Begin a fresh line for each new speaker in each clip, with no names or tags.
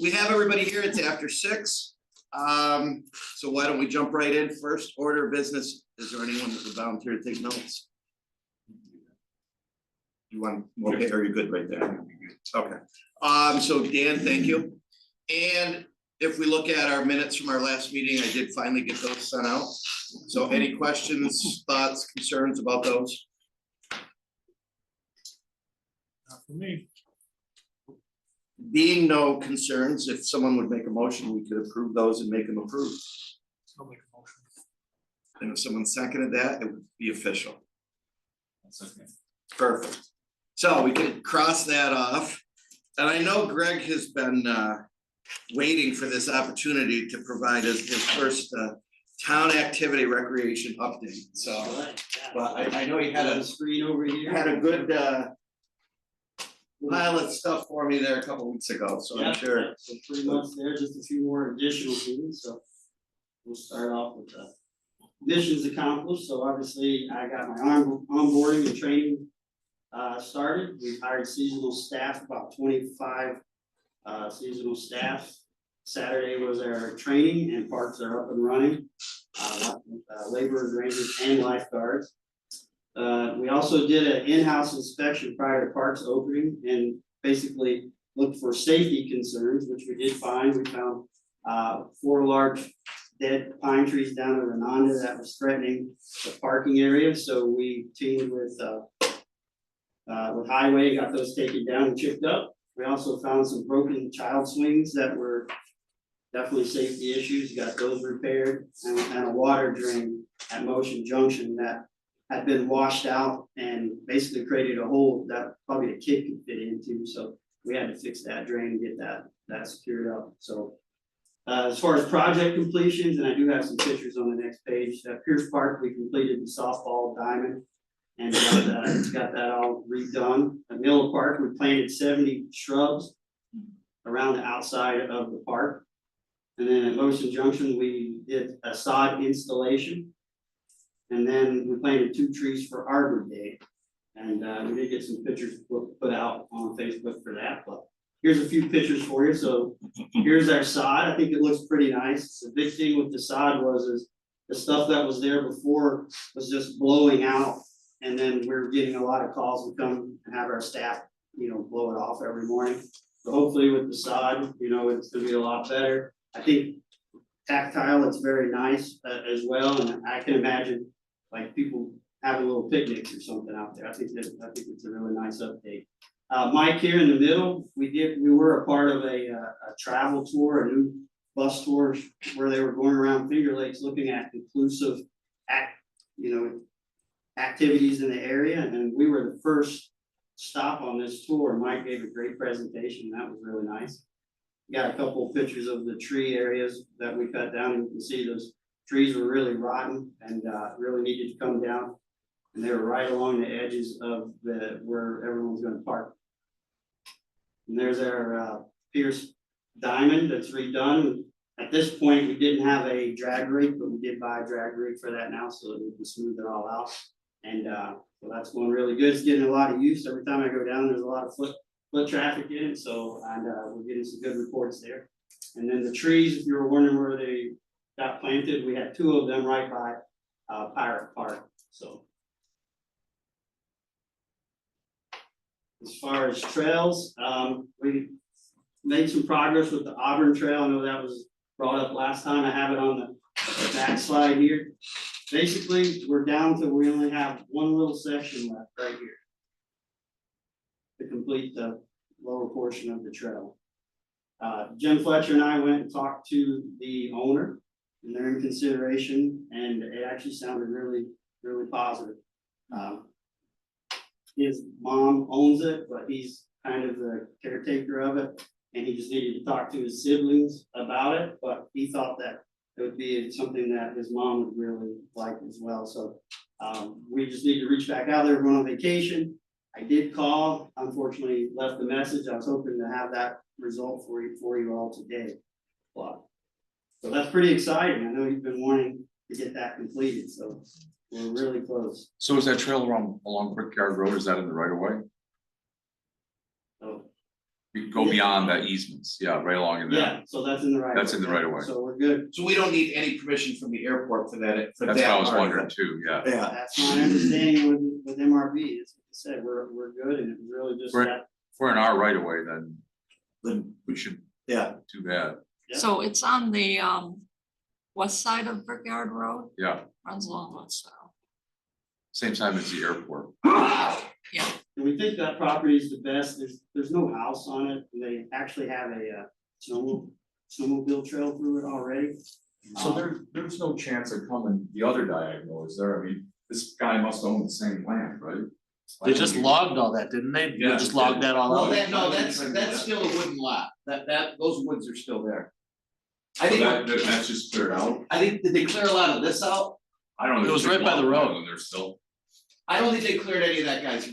we have everybody here. It's after 6. So why don't we jump right in? First order of business. Is there anyone that would volunteer to take notes? You want, okay, are you good right there? Okay. So Dan, thank you. And if we look at our minutes from our last meeting, I did finally get those sent out. So any questions, thoughts, concerns about those?
Not for me.
Being no concerns, if someone would make a motion, we could approve those and make them approved.
I'll make a motion.
And if someone seconded that, it would be official.
That's okay.
Perfect. So we can cross that off. And I know Greg has been waiting for this opportunity to provide us his first town activity recreation update. So, but I know he had a
screen over here.
had a good pile of stuff for me there a couple weeks ago, so I'm sure.
So pretty much there, just a few more additional things, so we'll start off with the missions accomplished. So obviously I got my onboarding and training started. We've hired seasonal staff, about 25 seasonal staff. Saturday was our training and parks are up and running. Laborers, rangers, and lifeguards. We also did an in-house inspection prior to parks opening and basically looked for safety concerns, which we did find. We found 4 large dead pine trees down at Renanda that was threatening the parking area. So we teamed with Highway, got those taken down and chipped up. We also found some broken child swings that were definitely safety issues, got those repaired, and a water drain at Motion Junction that had been washed out and basically created a hole that probably a kid could fit into. So we had to fix that drain and get that secured up. So as far as project completions, and I do have some pictures on the next page, at Pierce Park, we completed the softball diamond and got that all redone. At Miller Park, we planted 70 shrubs around the outside of the park. And then at Motion Junction, we did a sod installation. And then we planted 2 trees for Arbor Day. And we did get some pictures put out on Facebook for that. But here's a few pictures for you. So here's our sod. I think it looks pretty nice. The big thing with the sod is the stuff that was there before was just blowing out. And then we're getting a lot of calls to come and have our staff, blow it off every morning. So hopefully with the sod, it's gonna be a lot better. I think tactile, it's very nice as well. And I can imagine like people having little picnics or something out there. I think it's a really nice update. Mike here in the middle, we were a part of a travel tour, a new bus tour where they were going around Finger Lakes looking at inclusive activities in the area. And we were the first stop on this tour. Mike gave a great presentation. That was really nice. Got a couple of pictures of the tree areas that we cut down, and you can see those trees were really rotten and really needed to come down. And they were right along the edges of where everyone's gonna park. And there's our Pierce Diamond that's redone. At this point, we didn't have a drag rig, but we did buy a drag rig for that now so that we can smooth it all out. And so that's going really good. It's getting a lot of use. Every time I go down, there's a lot of foot traffic in it. So, and we're getting some good reports there. And then the trees, if you were wondering where they got planted, we had 2 of them right by Pirate Park. So as far as trails, we made some progress with the Auburn Trail. I know that was brought up last time. I have it on the back slide here. Basically, we're down to, we only have one little section left right here to complete the lower portion of the trail. Jim Fletcher and I went and talked to the owner, and they're in consideration, and it actually sounded really, really positive. His mom owns it, but he's kind of the caretaker of it, and he just needed to talk to his siblings about it, but he thought that it would be something that his mom would really like as well. So we just need to reach back out there. We're going on vacation. I did call, unfortunately left a message. I was hoping to have that result for you all today. But, so that's pretty exciting. I know you've been wanting to get that completed, so we're really close.
So is that trail along Brickyard Road, is that in the right of way?
So
We go beyond the easements, yeah, right along in there.
Yeah, so that's in the right.
That's in the right of way.
So we're good.
So we don't need any permission from the airport for that, for that.
That's what I was
part of
wondering
it.
too, yeah.
Yeah,
That's my understanding with MRB, as I said, we're good, and it's really just
Right.
that.
If we're in our right of way, then
then,
we should
yeah,
do that,
Yeah.
So it's on the west side of Brickyard Road,
yeah,
runs along west side.
same time as the airport.
And we think that property is the best, there's no house on it, and they actually have a snowmobile trail through it already.
So there's no chance of coming the other diagonal, is there? I mean, this guy must own the same land, right?
They just logged all that, didn't they? They
Yeah.
just logged that all
well,
out.
that, no, that's still a wooden lot, those woods are still there. I
So
think,
that's just cleared out?
did they clear a lot of this out?
I don't know.
It was right by the road.
And there's still,
I don't think they cleared any of that guy's.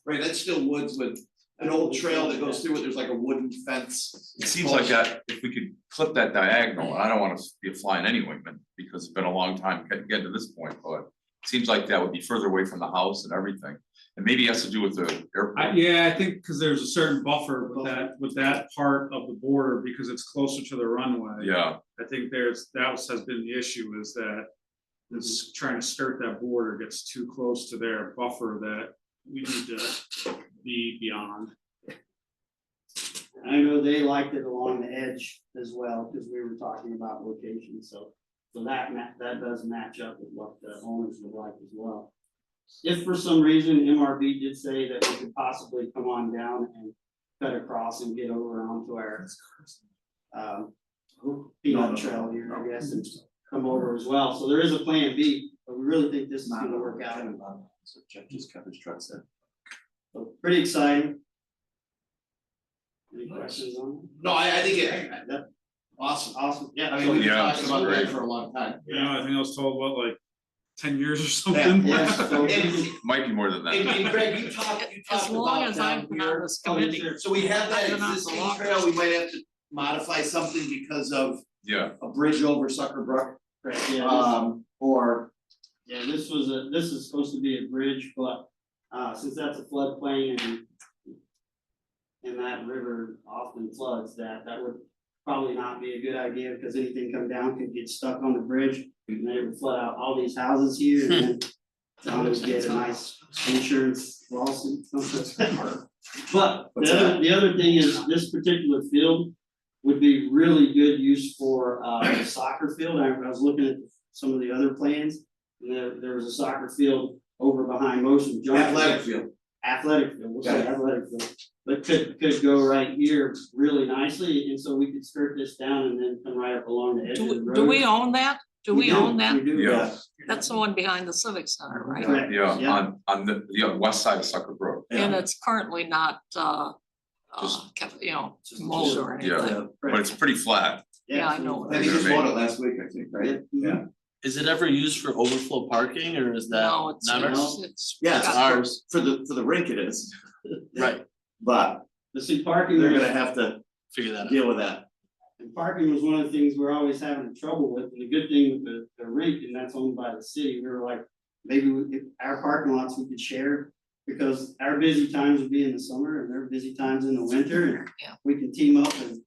Right, that's still woods with an old trail that goes through it, there's like a wooden fence.
It seems like that, if we could clip that diagonal, and I don't wanna be a fly in any ointment, because it's been a long time getting to this point, but. It seems like that would be further away from the house and everything, and maybe it has to do with the airport.
Yeah, I think, cause there's a certain buffer with that part of the border, because it's closer to the runway.
Yeah,
I think that has been the issue, is that this trying to skirt that border gets too close to their buffer that we need to be beyond.
I know they liked it along the edge as well, because we were talking about location, so that does match up with what the owners would like as well. If for some reason MRB did say that we could possibly come on down and cut across and get over onto our peanut trail here, I guess, and come over as well, so there is a plan B, but we really think this is gonna work out.
So Jeff just kept his trucks there.
So pretty exciting. Any questions on
No, I think
it? Yep, awesome, yeah.
I mean, we've been
Yeah,
talking about
it's
that
great.
for a long time.
You know, I think I was told, what, like 10 years or something?
Yeah, so-
And,
might be more than that.
and Greg, you talked
As long
about
as
down
I've been
here.
on this
Oh, yes,
committee.
sir.
So we have that
I've been on the
existing
longest.
trail, we might have to modify something because of
Yeah,
a bridge over Sucker Brook.
Correct, yeah,
Or,
this is supposed to be a bridge, but, since that's a floodplain and that river often floods, that would probably not be a good idea, because anything come down could get stuck on the bridge, and then it would flood out all these houses here, and then John would get a nice insurance lawsuit. But the other thing is, this particular field would be really good use for a soccer field. I was looking at some of the other plans, and there was a soccer field over behind Motion Junction.
athletic field.
Athletic field, we'll say athletic field, but could go right here really nicely, and so we could skirt this down and then come right up along the edge of the road.
Do we own that? Do we own that?
We do,
Yeah.
That's the one behind the Civic Center, right?
Correct,
yeah, on the west side of Sucker Brook.
And it's currently not
Just-
mowed or
Yeah.
anything.
But it's pretty flat.
Yeah, I know.
And he just bought it last week, I think, right?
Yeah.
Is it ever used for overflow parking or is that
No, it's,
never?
it's.
Yeah,
It's
it's
ours,
for the rink it is,
right,
but
But see, parking,
they're gonna have to
figure that out.
deal with that.
and parking was one of the things we're always having trouble with, and the good thing with the rink, and that's owned by the city, we were like, maybe if our parking lots we could share. Because our busy times would be in the summer and their busy times in the winter, and
Yeah.
we can team up and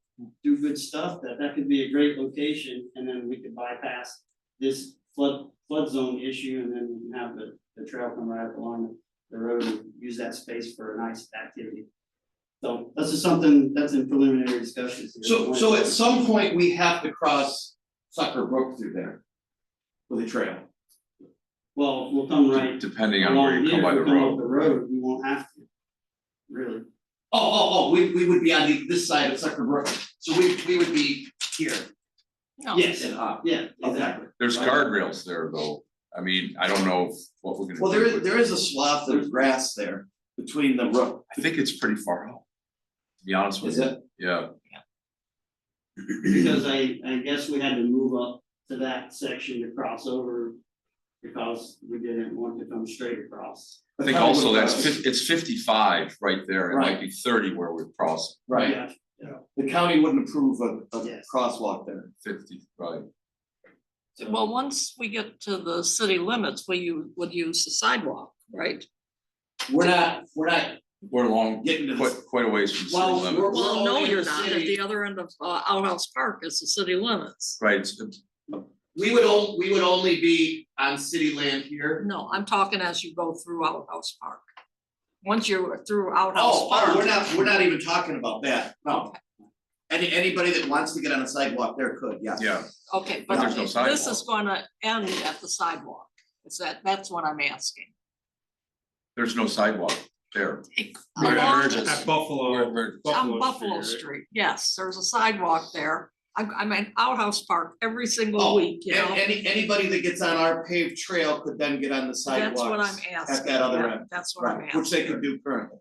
do good stuff, that could be a great location, and then we could bypass this flood zone issue, and then we can have the trail come right up along the road and use that space for a nice activity. So this is something that's in preliminary discussions.
So at some point, we have to cross Sucker Brook through there with a trail.
Well, we'll come right
Depending on where
along
you
here,
come by
if
the
we come up
road.
the road, we won't have to, really.
We would be on this side of Sucker Brook, so we would be here
No.
Yes,
and up.
yeah,
Okay.
exactly.
There's guardrails there though. I mean, I don't know what we're gonna do.
Well,
with it.
there is a swath of grass there between the brook.
I think it's pretty far out. To be honest with
Is
you,
it?
yeah,
Because I guess we had to move up to that section to cross over, because we didn't want to come straight across.
I think also it's 55 right there, it might be 30 where we're crossing,
Right,
Yeah.
the county wouldn't approve a
Yes.
crosswalk there.
50, right?
Well, once we get to the city limits, would use the sidewalk, right?
We're not
We're long,
getting to this.
quite a ways from city
Well,
limits,
we're-
Well, no,
all in
you're
the
not. At
city.
the other end of Outhouse Park is the city limits.
right?
We would only be on city land here.
No, I'm talking as you go through Outhouse Park. Once you're through Outhouse
Oh,
Park.
we're not even talking about that, no. Anybody that wants to get on a sidewalk there could, yes.
Yeah,
Okay,
But
but
there's no
this is
sidewalk.
gonna end at the sidewalk. That's what I'm asking.
there's no sidewalk there.
Where it
Along-
merges.
At Buffalo.
Where-
On Buffalo
right?
Street, yes, there's a sidewalk there. I'm at Outhouse Park every single
Oh,
week, you know?
anybody that gets on our paved trail could then get on the sidewalks.
That's what I'm asking.
that other
yeah,
end.
That's what I'm
Right,
asking.
which they could do currently.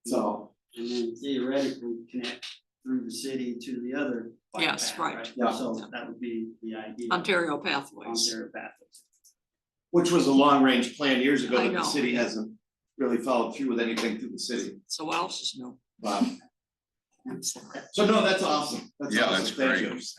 So,
And then theoretically connect through the city to the other. bike
Yes,
path,
right.
Yeah.
So that would be the idea.
Ontario Pathways.
Ontario pathways.
which was a long range plan years ago
I
that the
know.
city hasn't really followed through with anything through the city.
So what else is new?
But, so no, that's awesome.
Yeah,
awesome.
that's
Thank
great.
you.
It's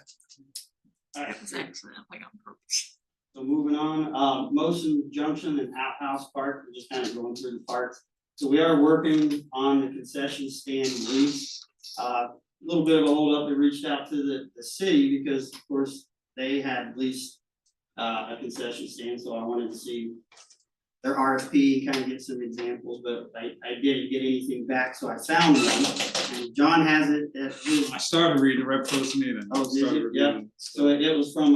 accidentally on purpose.
So moving on, Motion Junction and Outhouse Park, we're just kind of going through the parks. So we are working on the concession stand lease. A little bit of a holdup, we reached out to the city because of course they had leased a concession stand, so I wanted to see their RFP, kind of get some examples, but I didn't get anything back, so I found one. And John has it at his.
I started reading it right before this meeting.
Oh, did you?
Started
Yep.
reading,
So it was from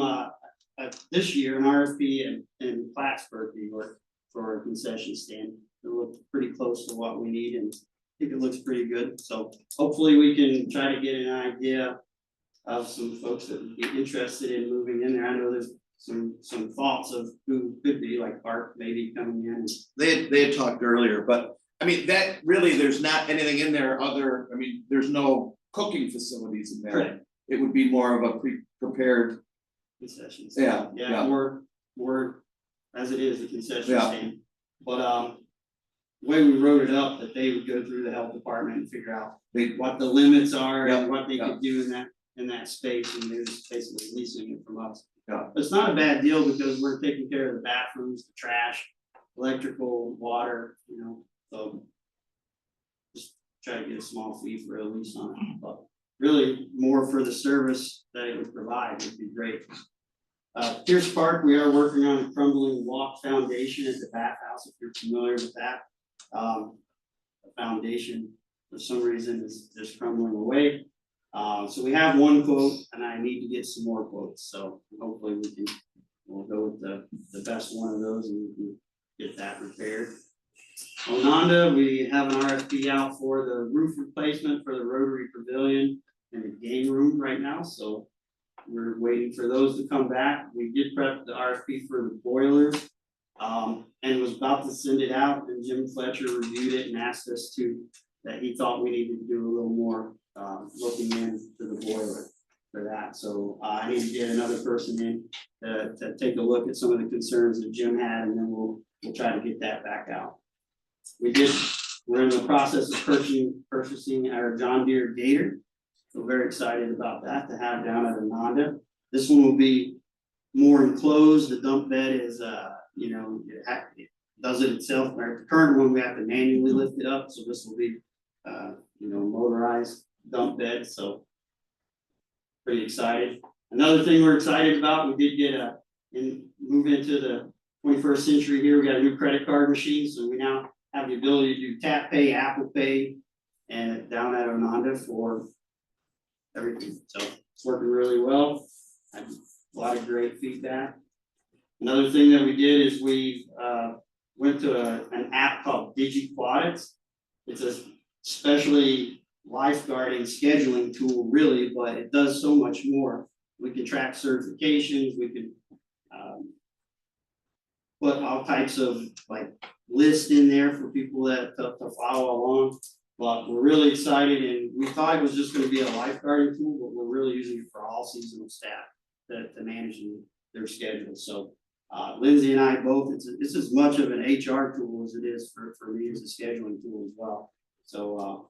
this year, an RFP in Plattsburgh, New York, for a concession stand. It looked pretty close to what we need and I think it looks pretty good. So hopefully we can try to get an idea of some folks that would be interested in moving in there. I know there's some thoughts of who could be, like Bart maybe coming in.
They had talked earlier, but I mean, that really, there's not anything in there there's no cooking facilities in there.
Correct.
It would be more of a prepared,
Concessions.
yeah.
Yeah, we're, as it is, a concession
Yeah.
stand. But, the way we wrote it up, that they would go through the health department and figure out what the limits are
Yeah,
and what they
yeah.
could do in that space, and they're just basically leasing it from us.
Yeah.
But it's not a bad deal because we're taking care of the bathrooms, the trash, electrical, water, so. Just try to get a small fee for a lease on it, but really more for the service that it would provide would be great. Pierce Park, we are working on a crumbling walk foundation at the bathhouse, if you're familiar with that. The foundation, for some reason, is just crumbling away. So we have one quote, and I need to get some more quotes, so hopefully we'll go with the best one of those and we can get that repaired. Ononda, we have an RFP out for the roof replacement for the Rotary Pavilion and the game room right now, so we're waiting for those to come back. We did prep the RFP for the boilers. And was about to send it out, and Jim Fletcher reviewed it and asked us that he thought we needed to do a little more, looking into the boiler for that. So, I need to get another person in to take a look at some of the concerns that Jim had, and then we'll try to get that back out. We're in the process of purchasing our John Deere Gator. We're very excited about that to have down at Ananda. This one will be more enclosed. The dump bed is, it does it itself. The current one, we have to manually lift it up, so this will be, motorized dump bed, so. Pretty excited. Another thing we're excited about, we did get move into the 21st century here. We got a new credit card machine, so we now have the ability to do Tap Pay, Apple Pay, and down at Ononda for everything. So it's working really well. Had a lot of great feedback. Another thing that we did is we went to an app called DigiQuadix. It's a specially lifeguarding scheduling tool, really, but it does so much more. We can track certifications, we can put all types of lists in there for people that to follow along. But we're really excited, and we thought it was just gonna be a lifeguarding tool, but we're really using it for all seasonal staff to manage their schedule. So Lindsay and I both, it's as much of an HR tool as it is for me as a scheduling tool as well. So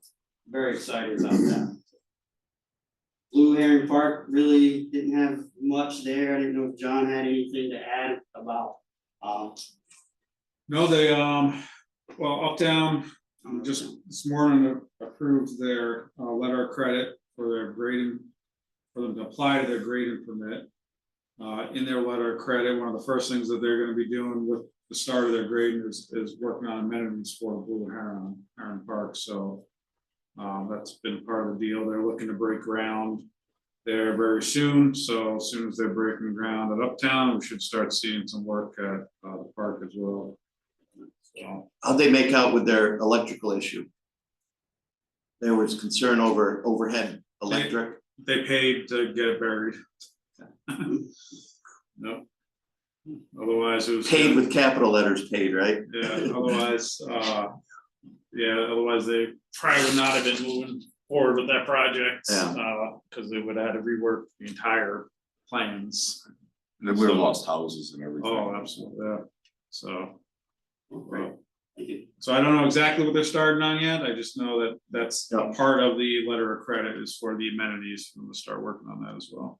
very excited about that. Blue Heron Park really didn't have much there. I didn't know if John had anything to add about.
No, they, well, Uptown Just this morning approved their letter of credit for their grading, for them to apply to their grading permit. In their letter of credit, one of the first things that they're gonna be doing with the start of their grading is working on amenities for Blue Heron Park, so. That's been part of the deal. They're looking to break ground there very soon, so as soon as they're breaking ground at Uptown, we should start seeing some work at the park as well. So,
How'd they make out with their electrical issue? There was concern over overhead electric.
they paid to get it buried. No. Otherwise it was.
Paid with capital letters paid, right?
Yeah, otherwise they probably would not have been moving forward with that project.
Yeah.
Cause they would have had to rework the entire plans.
And then we were lost houses and everything.
Oh, absolutely, yeah, so.
Great. Thank you.
So I don't know exactly what they're starting on yet, I just know that that's
Yeah.
part of the letter of credit is for the amenities, for them to start working on that as well.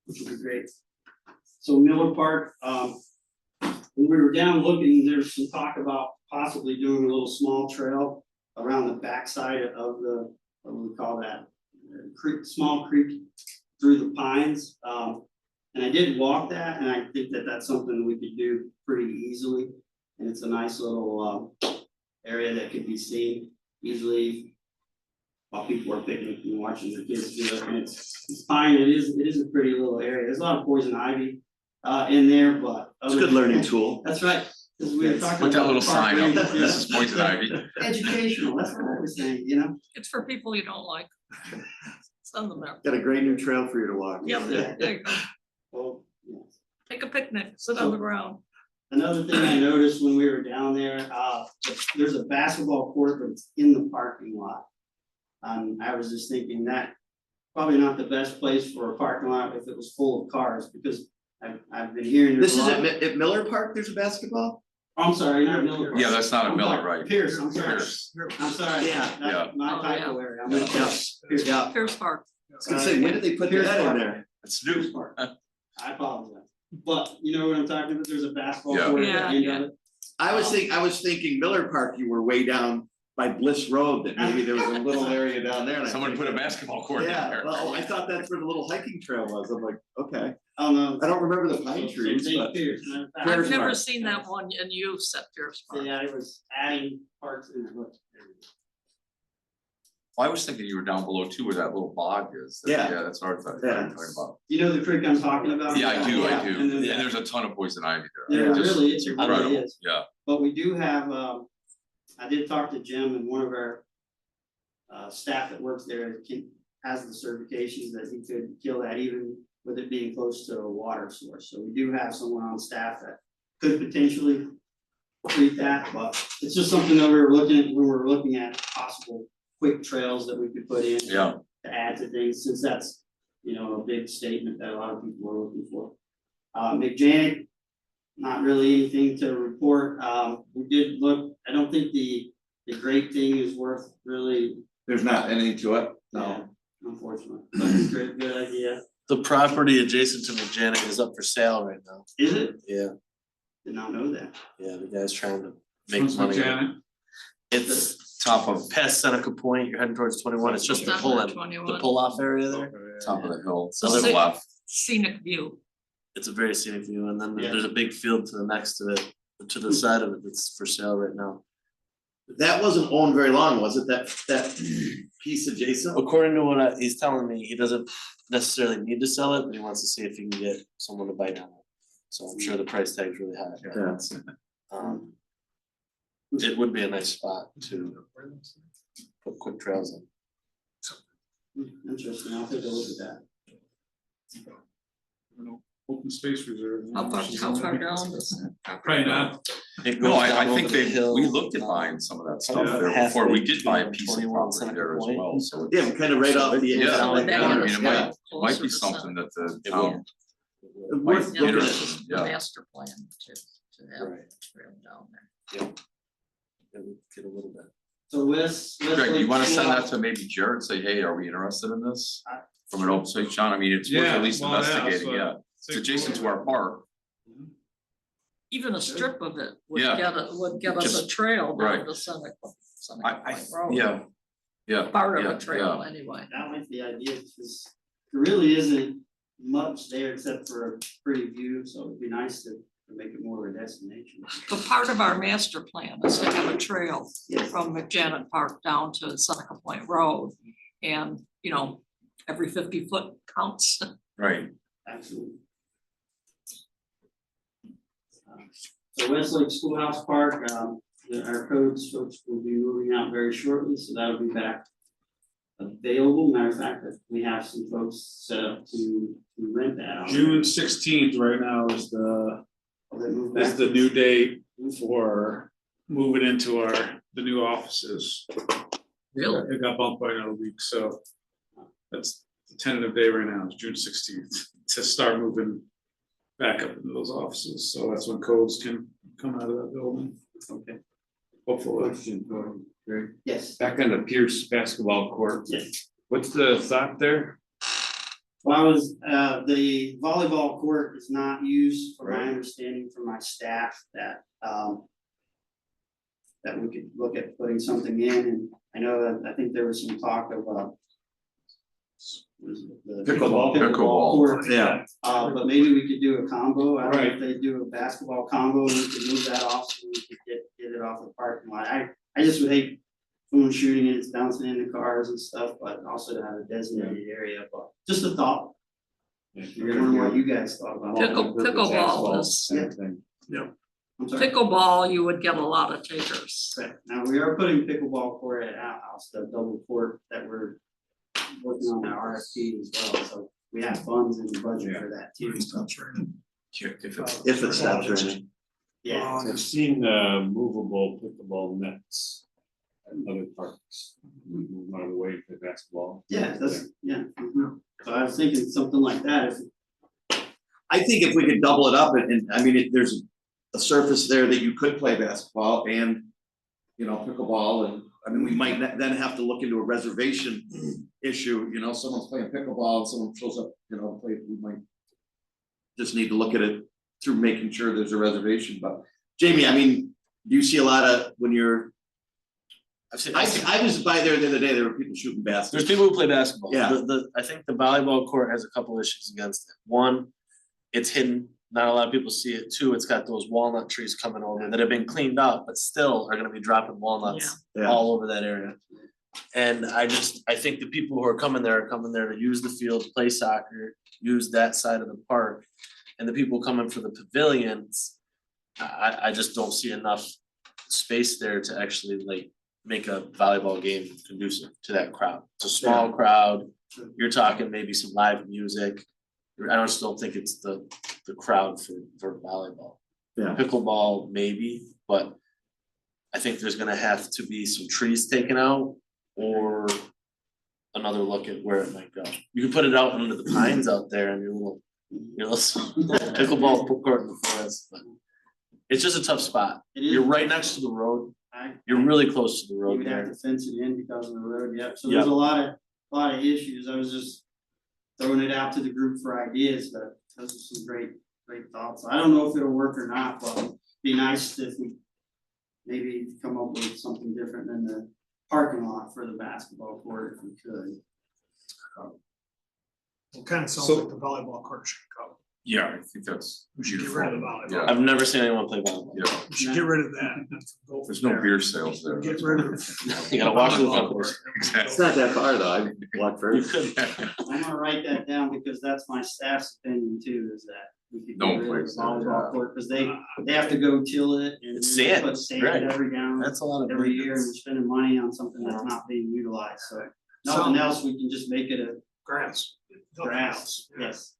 Which would be great. So Miller Park, when we were down looking, there's some talk about possibly doing a little small trail around the backside of the, what do we call that? Creek, small creek through the pines. And I did walk that, and I think that that's something we could do pretty easily. And it's a nice little, area that could be seen easily while people are picnicking and watching their kids do it. And it's fine, it is a pretty little area. There's a lot of poison ivy, in there, but.
It's a good learning tool.
That's right, because we were talking about.
Put that little
the park
sign up,
rangers,
this is poison ivy.
Educational, that's what I was saying, you know?
It's for people you don't like. Send them there.
Got a great new trail for you to walk.
Yeah, there you go.
Well, yes.
Take a picnic, sit on the ground.
Another thing I noticed when we were down there, there's a basketball court, but it's in the parking lot. I was just thinking that probably not the best place for a parking lot if it was full of cars, because I've been hearing.
This
there's
is
a lot-
at Miller Park, there's a basketball?
Oh, I'm sorry, not Miller Park.
Yeah, that's not a
I'm
Miller,
sorry,
right?
Pierce, I'm sorry,
Pierce.
I'm sorry,
Yeah,
yeah.
that's my
Oh,
typo
yeah.
area. I'm
Yeah,
gonna Pierce.
yeah.
Pierce Park.
I was gonna say, when did they put
Pierce
that in
Park.
there?
It's
Pierce
new.
Park. I apologize, but you know what I'm talking about, there's a basketball
Yeah.
court at the
Yeah,
end
yeah.
of it.
I was thinking Miller Park, you were way down by Bliss Road, that maybe there was a little area down there. and I
Someone
think-
put a basketball court in
Yeah,
there.
well, I thought that's where the little hiking trail was. I'm like, okay.
Oh, no.
I don't remember the pine
So
trees,
St.
but
Pierce, matter of fact.
I've
Pierce
never
Park.
seen that one and you set Pierce
So
Park.
yeah, it was adding parts in it, but.
I was thinking you were down below too where that little bog is.
Yeah.
Yeah, that's what I thought you
Yeah.
were talking about.
You know the creek I'm talking about?
Yeah, I do,
Yeah,
I do.
and
And
then-
there's a ton of poison ivy there.
There
Just
really is, it really
incredible.
is.
Yeah,
But we do have, I did talk to Jim, and one of our staff that works there has the certifications that he could kill that even with it being close to a water source. So we do have someone on staff that could potentially treat that, but it's just something that we were looking at when we were looking at possible quick trails that we could put in.
yeah.
To add to things, since that's, you know, a big statement that a lot of people are looking for. McJanic, not really anything to report, we did look, I don't think the great thing is worth really,
there's not anything to it.
yeah, unfortunately, but it's a great, good idea,
The property adjacent to McJanic is up for sale right now.
is it?
Yeah,
Did not know that.
yeah, the guy's trying to make
What's
money. on it.
Janet?
It's top of past Seneca Point, you're heading towards 21, it's just the
Down
pull
to
in, the
21.
pull off area there.
Top of the hill,
So
to the
sick.
left.
Scenic view.
It's a very scenic view, and then
Yeah.
there's a big field to the next to it, to the side of it that's for sale right now.
That wasn't owned very long, was it? That piece adjacent?
According to what he's telling me, he doesn't necessarily need to sell it, but he wants to see if he can get someone to bite on it. So I'm sure the price tag's really high.
Yeah.
Um, it would be a nice spot to put quick trails in.
Interesting, I'll take a look at that.
Open space reserve.
How far down is it?
Probably not.
It
No,
goes
I
down
think
over the
they,
hill,
we looked at
uh,
buying some of that stuff
about
there
halfway
before, we did buy a
between
piece of
21
property
Seneca
there as
Point.
well, so.
Yeah, kind of right off the.
Yeah,
So
inside.
that
I mean,
is
it might,
yeah,
might
closer
be
to
something that the
It
town,
will.
Worth
Yeah,
looking
this
at.
is the
Yeah.
master plan to have
Right.
trail down there.
It would get a little bit.
So Wes.
Greg, you wanna send that to maybe Jared, say, hey, are we interested in this? From an open space, John, I mean, it's worth
Yeah,
at least
well, yeah,
investigating,
so-
yeah, it's adjacent to our park.
even a strip of it would
Yeah.
would get us a
Just-
trail
right.
down to Seneca.
I,
Road.
yeah,
Part of
yeah,
a trail anyway.
I like the idea, because there really isn't much there except for a pretty view, so it'd be nice to make it more of a destination.
But part of our master plan is to have a trail
Yes.
from McJanet Park down to Seneca Point Road. And, you know, every 50 foot counts.
right.
Absolutely. So Westlake Schoolhouse Park, our codes folks will be moving out very shortly, so that'll be back available. Matter of fact, we have some folks set up to rent that out.
June 16th right now is the
They move
is
back.
the new date for moving into the new offices.
Really?
It got bumped by another week, so that's the tentative day right now, is June 16th, to start moving back up into those offices, so that's when codes can come out of that building,
Okay,
hopefully.
Question, Greg.
yes,
Back on the Pierce basketball court,
yes.
what's the thought there?
Well, the volleyball court is not used, from my
Right.
understanding from my staff, that we could look at putting something in, and I know that, I think there was some talk of, was it the
Pickleball.
Pickleball.
court.
Yeah.
But maybe we could do a combo, I don't know
Right.
if they do a basketball combo, and we could move that off, so we could get it off the parking lot. I just would hate someone shooting it, it's bouncing into cars and stuff, but also to have a designated area, but just a thought. You're wondering what you guys thought about it.
Pickleball is-
Same thing.
I'm sorry.
Pickleball, you would get a lot of takers.
Right, now we are putting pickleball court at our house, the double court that we're working on the RFP as well, so we have funds in the budget for that too.
If it stops raining.
Yeah,
I've seen movable pickleball nets at other parks. We move out of the way for basketball.
yeah, that's, yeah. So I was thinking something like that, if,
I think if we could double it up and I mean, there's a surface there that you could play basketball and, you know, pickleball, and I mean, we might then have to look into a reservation issue, you know, someone's playing pickleball and someone shows up, you know, play, we might just need to look at it through making sure there's a reservation, but Jamie, I mean, do you see a lot of when you're, I was by there the other day, there were people shooting baskets.
There's people who play basketball.
Yeah.
I think the volleyball court has a couple issues against it. One, it's hidden, not a lot of people see it. Two, it's got those walnut trees coming over that have been cleaned up, but still are gonna be dropping walnuts
Yeah.
all over that area. And I think the people who are coming there to use the field, play soccer, use that side of the park. And the people coming for the pavilions, I just don't see enough space there to actually like make a volleyball game conducive to that crowd. It's a small crowd, you're talking maybe some live music. I just don't think it's the crowd for volleyball.
Yeah.
Pickleball maybe, but I think there's gonna have to be some trees taken out or another look at where it might go. You can put it out under the pines out there and your little pickleball court in the forest, but it's just a tough spot.
it is.
You're right next to the road.
I-
You're really close to the
You
road
would have
there.
to fence it in because of the road, yeah, so there's a lot of issues, I was just throwing it out to the group for ideas, but those are some great thoughts. I don't know if it'll work or not, but it'd be nice if we maybe come up with something different than the parking lot for the basketball court if we could.
It kind of sounds
So-
like the volleyball court should go.
Yeah, I think that's
We should get
beautiful.
rid of the volleyball.
Yeah.
I've never seen anyone play volleyball.
Yeah,
We should get rid of that. Go
there's
from
no
there.
beer sales there.
Get rid of.
You gotta walk to the front
Volleyball
door.
court.
It's not that far though, I walked
You
first.
could,
I'm gonna write that down because that's my staff's opinion too, is that we could
Don't
get rid of
place
the
that,
volleyball
yeah.
court, cause they have to go till it and
It's sand,
put sand
right.
every down.
that's a lot of.
Every year and we're
maintenance.
spending money on something that's not being utilized, so nothing else, we can just make it a
Grass.
grass, yes.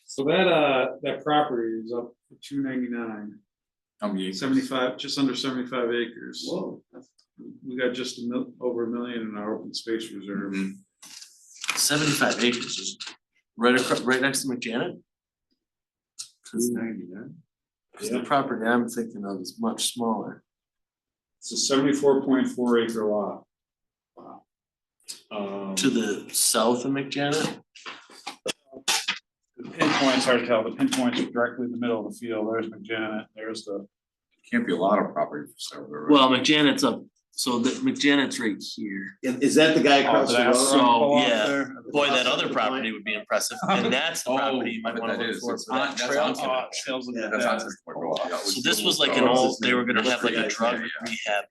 So that property is up for $299,
How many acres?
75, just under 75 acres.
Whoa, that's
We got just over 1 million in our open space reserve.
75 acres is right next to McJanet. Cause the property I'm thinking of is much smaller.
It's a 74.4 acre lot.
To the south of McJanet,
pinpoints, hard to tell, the pinpoints are directly in the middle of the field, there's McJanet, there's the.
Can't be a lot of property for sale there, right?
Well, McJanet's up, so the McJanet's right here.
Is that the guy across the road?
So, yeah, boy, that other property would be impressive, and that's the
Oh,
property you
I
might
bet
wanna
that
look
is.
for.
It's
for that
on- that's
trail.
on Smithport.
Yeah,
That's on Smithport Road, yeah.
So this was like an old, they were gonna have like a drug rehab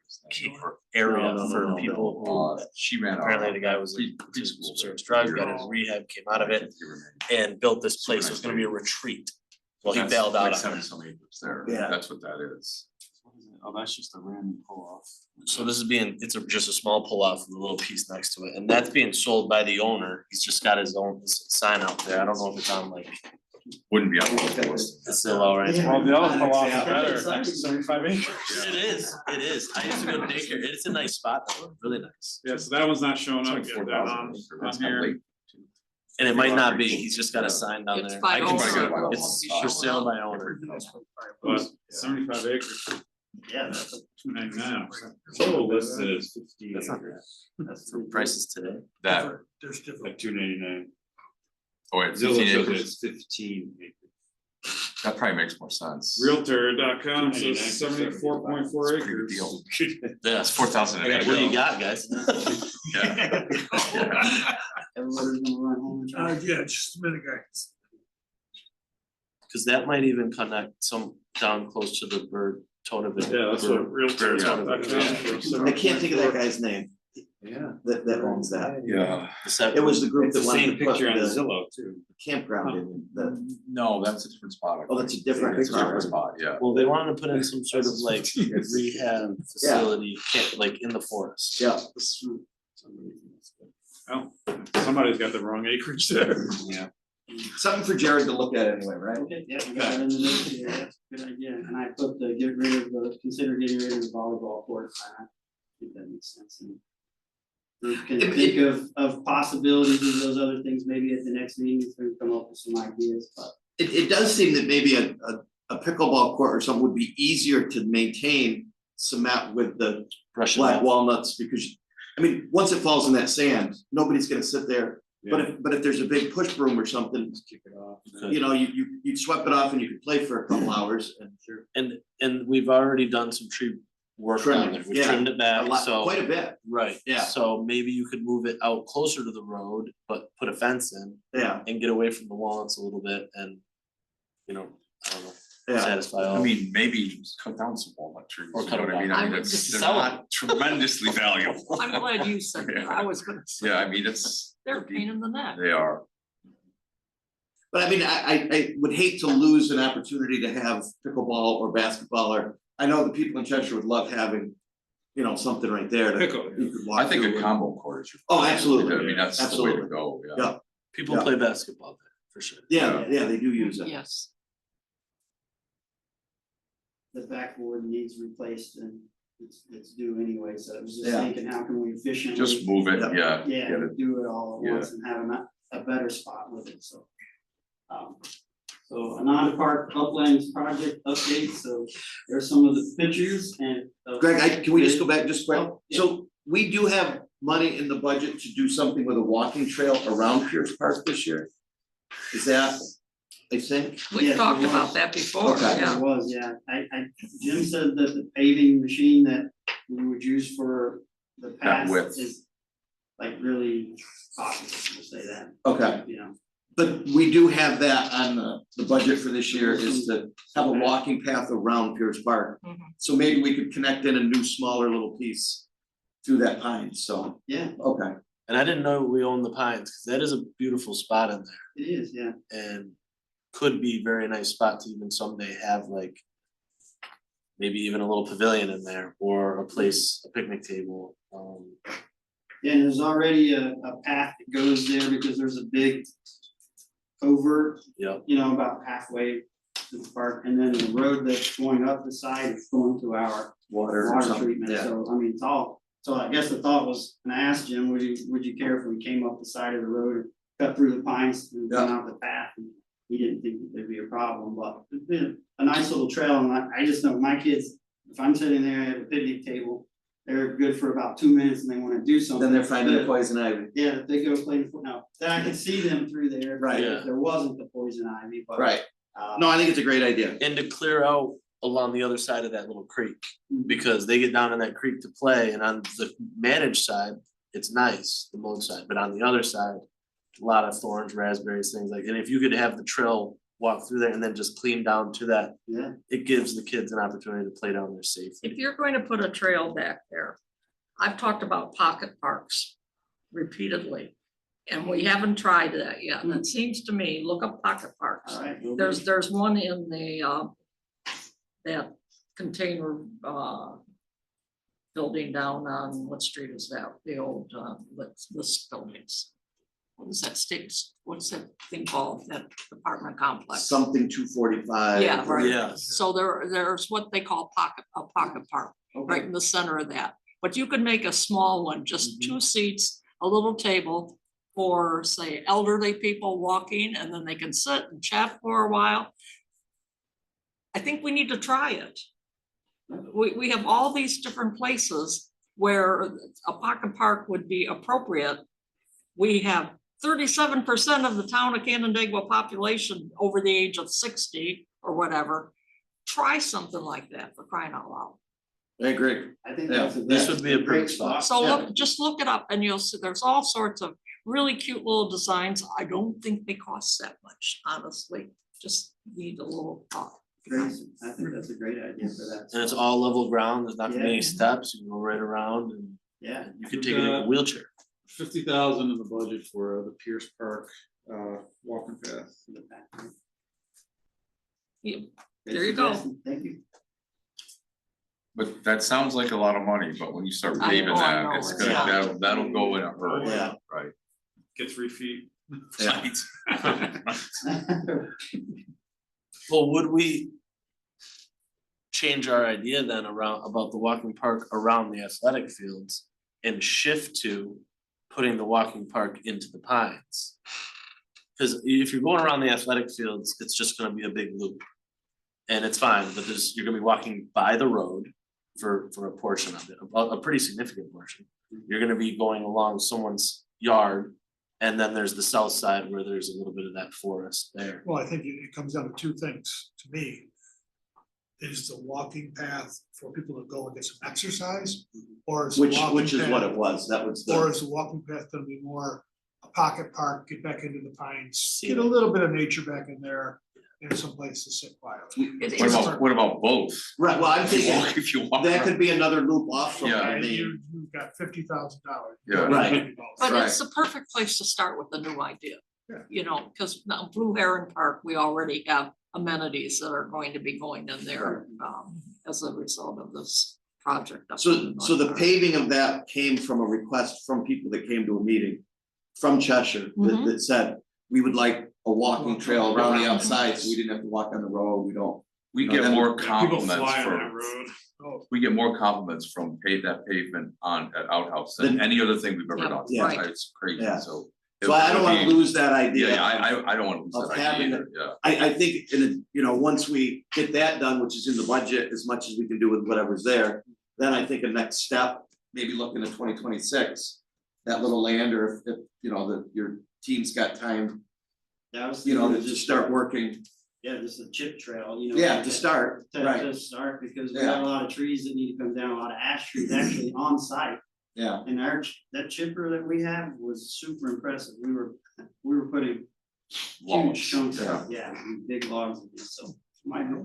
area for people who,
She ran.
apparently the guy was into some sort of drugs, got into rehab, came out of it, and built this place, it was gonna be a retreat. Well, he
That's
bailed
like
out on
70
it.
some acres there,
Yeah.
that's what that is.
Oh, that's just a random pull off.
So this is being, it's just a small pull off with a little piece next to it, and that's being sold by the owner, he's just got his own sign out there, I don't know if it's on like,
Wouldn't be on the list.
it's still all right.
Well, the other pull off is
Yeah.
better, next to 75 acres.
It is, I used to go to daycare, it's a nice spot, though, really nice,
Yeah, so that one's not showing
It's
up
like
yet,
4,000
that
acres,
on
that's not
here.
late.
and it might not be, he's just got a sign down
It's
there.
by
I can
owner.
figure it out.
By
It's
owner.
for sale by owner.
But 75 acres,
Yeah, that's,
299.
Total listed as 15
That's not
acres,
That's for prices today.
That,
There's different.
like 299.
oh, wait,
Zillow
15
says
acres,
it's 15 acres.
that probably makes more sense.
Realtor.com says
299
74.4
It's a pretty good
acres.
deal.
Yeah,
That's 4,000 an
what do you
acre.
got, guys?
Yeah.
everybody's gonna run home. and
Yeah, just a minute, guys.
Cause that might even connect some down close to the bird Tonaville.
Yeah, that's what Realtor.com says.
I can't think of that guy's name
Yeah.
that owns that.
Yeah,
It was the group
It's
that
the
wanted
same
to put
picture on
the
Zillow too.
campground in, the,
no, that's a different spot. I
oh, that's a
think.
different.
It's a different spot, yeah.
Well, they wanted to put in some sort of like rehab facility, like in the forest.
Yeah,
Well, somebody's got the wrong acreage there.
Yeah.
something for Jared to look at anyway, right?
Okay, yeah, we got it in the notes here, that's a good idea, and I put the get rid of the, consider getting rid of the volleyball court, I think that makes sense. And we can think of possibilities of those other things, maybe at the next meeting, if we come up with some ideas, but.
It does seem that maybe a pickleball court or something would be easier to maintain cement with the
Brush it
black
off.
walnuts, because, I mean, once it falls in that sand, nobody's gonna sit there. But
Yeah.
if there's a big push broom or something,
Kick it off.
you know, you'd sweep it off and you could play for a couple hours and sure.
And we've already done some tree work down
Trimming,
there, we
yeah.
trimmed it
A
back,
lot,
so.
quite a bit,
Right,
Yeah.
so maybe you could move it out closer to the road, but put a fence in
yeah,
and get away from the walnuts a little bit and, you know, I don't know,
yeah.
satisfy all.
I mean, maybe cut down some walnut trees,
Or
you
cut
know what I
them
mean,
down.
I
I
mean,
would
it's,
just
they're
sell
not tremendously valuable.
I'm glad you said that, I was gonna say,
Yeah, I mean, it's.
they're a pain in the neck.
They are,
But I mean, I would hate to lose an opportunity to have pickleball or basketball, or I know the people in Cheshire would love having, you know, something right there that
Pickle,
you could walk
I think
through
a
and-
combo court is.
Oh, absolutely.
I mean, that's the way to
Absolutely.
go, yeah.
Yeah.
People
Yeah.
play basketball there, for sure.
Yeah, they do use it.
Yes,
The backboard needs replaced and it's due anyway, so I was just
Yeah.
thinking, how can we efficiently?
Just move it,
Yeah.
yeah,
Yeah,
get it,
do it all at
Yeah.
once and have a better spot with it, so. So Ananda Park Uplands project update, so there's some of the pictures and.
Greg, can we just go back just quick?
Oh, yeah.
So we do have money in the budget to do something with a walking trail around Pierce Park this year? Is that, I think?
we
Yes,
talked
there
about
was.
that before,
Okay.
yeah.
There was, yeah, Jim said that the paving machine that we would use for the path
width.
is like really popular, to say that,
Okay,
you know.
but we do have that on the budget for this year is to have a walking path around Pierce Park.
Mhm.
So maybe we could connect in a new smaller little piece through that pine, so,
Yeah,
okay.
And I didn't know we owned the Pines, cause that is a beautiful spot in there
it is, yeah.
and could be a very nice spot to even someday have like. Maybe even a little pavilion in there or a place, a picnic table,
Yeah, and there's already a path that goes there because there's a big covert,
yeah.
you know, about halfway to the park, and then the road that's going up the side is going to our
Water or
water
something,
treatment,
yeah.
so I mean, it's all, so I guess the thought was, and I asked Jim, would you care if we came up the side of the road and cut through the pines and went out the path? And he didn't think that there'd be a problem, but it's been a nice little trail, and I just know my kids, if I'm sitting there at a picnic table they're good for about 2 minutes and they wanna do something.
Then they're finding the poison ivy.
Yeah, if they go play, now, then I could see them through there.
Right.
If there wasn't the poison ivy, but.
Right,
um,
no, I think it's a great idea.
And to clear out along the other side of that little creek, because they get down in that creek to play, and on the managed side, it's nice, the mowed side, but on the other side, a lot of thorns, raspberries, things like, and if you could have the trail walk through there and then just clean down to that,
Yeah,
it gives the kids an opportunity to play down there safely.
If you're going to put a trail back there, I've talked about pocket parks repeatedly. And we haven't tried that yet, and it seems to me, look up pocket parks.
alright.
There's one in the that container building down on, what street is that, the old list buildings. What is that sticks, what's that thing called, that apartment complex?
Something 245.
Yeah, right.
Yes.
So there's what they call a pocket park, right in the center of that. But you could make a small one, just 2 seats, a little table for, say, elderly people walking, and then they can sit and chat for a while. I think we need to try it. We have all these different places where a pocket park would be appropriate. We have 37% of the town of Canandaigua population over the age of 60 or whatever. Try something like that, for crying out loud.
I agree.
I think
Yeah,
that's
would be a
great
perfect spot.
So
Yeah.
look, just look it up and you'll see, there's all sorts of really cute little designs. I don't think they cost that much, honestly. Just need a little thought.
Great. I think that's a great idea for that.
And it's all level ground, there's not gonna be any
Yeah.
steps, you can go right around and
Yeah,
you can take it in a wheelchair.
50,000 in the budget for the Pierce Park walking path.
There you go.
Thank you.
But that sounds like a lot of money, but when you start
I
paving
know, I
that,
know,
it's
it's
gonna,
not.
that'll go in a hurry,
Yeah.
right?
Get 3 feet.
Yeah.
Well, would we change our idea then around about the walking park around the athletic fields and shift to putting the walking park into the pines? Cause if you're going around the athletic fields, it's just gonna be a big loop. And it's fine, but you're gonna be walking by the road for a portion of it, a pretty significant portion. You're gonna be going along someone's yard, and then there's the south side where there's a little bit of that forest there.
Well, I think it comes down to 2 things to me. Is the walking path for people to go and get some exercise? Or is the walking
Which is what
path-
it was, that was
Or
the,
is the walking path gonna be more a pocket park, get back into the pines, get a
Scenic.
little bit of nature back in there, and some place to sit quietly.
It
What
is-
what about both?
right, well, I'm
If you
thinking,
walk, if you walk.
that
around-
could be another loop off from
Yeah.
And
the,
you've got $50,000.
Yeah.
Right.
But
Right.
it's the perfect place to start with a new idea.
Yeah.
You know, because now Blue Heron Park, we already have amenities that are going to be going in there as a result of this project. up
so,
in
so the
North Park.
paving of that came from a request from people that came to a meeting from Cheshire that,
Mhm.
that said, we would like a walking trail around the
Around.
outside, so we didn't have to walk on the road, we don't.
We
No,
get
that
more
would-
People
compliments
fly on
for,
that road.
Oh,
we get more compliments from that pavement at Outhouse than any other thing we've ever
Yeah,
done.
yeah.
right.
It's crazy,
Yeah.
so.
So I don't
it
wanna
would be-
lose that idea.
Yeah, I don't wanna lose
of
that
having
idea either, yeah.
I think, once we get that done, which is in the budget, as much as we can do with whatever's there, then I think a next step, maybe looking at 2026. That little land, or if, your team's got time,
That was.
to just start working,
Yeah, just a chip trail,
yeah, to start, right,
To start, because we
Yeah.
got a lot of trees that need to come down, a lot of ash trees actually on site.
yeah.
And that chipper that we have was super impressive. We were putting huge
Logs,
chunks
yeah.
of, big logs of this, so might have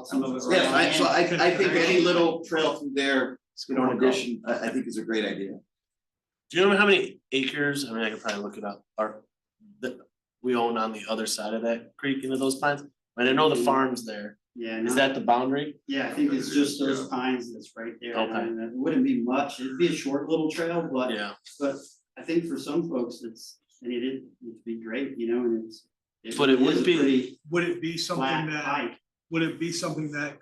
some of it. right
Yeah,
on
so
hand.
I think any little trail through there, in addition, I think is a great idea.
Do you know how many acres, I mean, I could probably look it up, that we own on the other side of that creek into those pines? And I know the farm's there,
Yeah,
is
no,
that the boundary?
yeah, I think it's just those
Yeah.
pines that's right there.
Okay.
And it wouldn't be much. It'd be a short little trail, but
Yeah,
I think for some folks, it'd be great, and it's.
But it
really
wouldn't
is a
be-
pretty
would it be something
flat
that,
hike.
would it be something that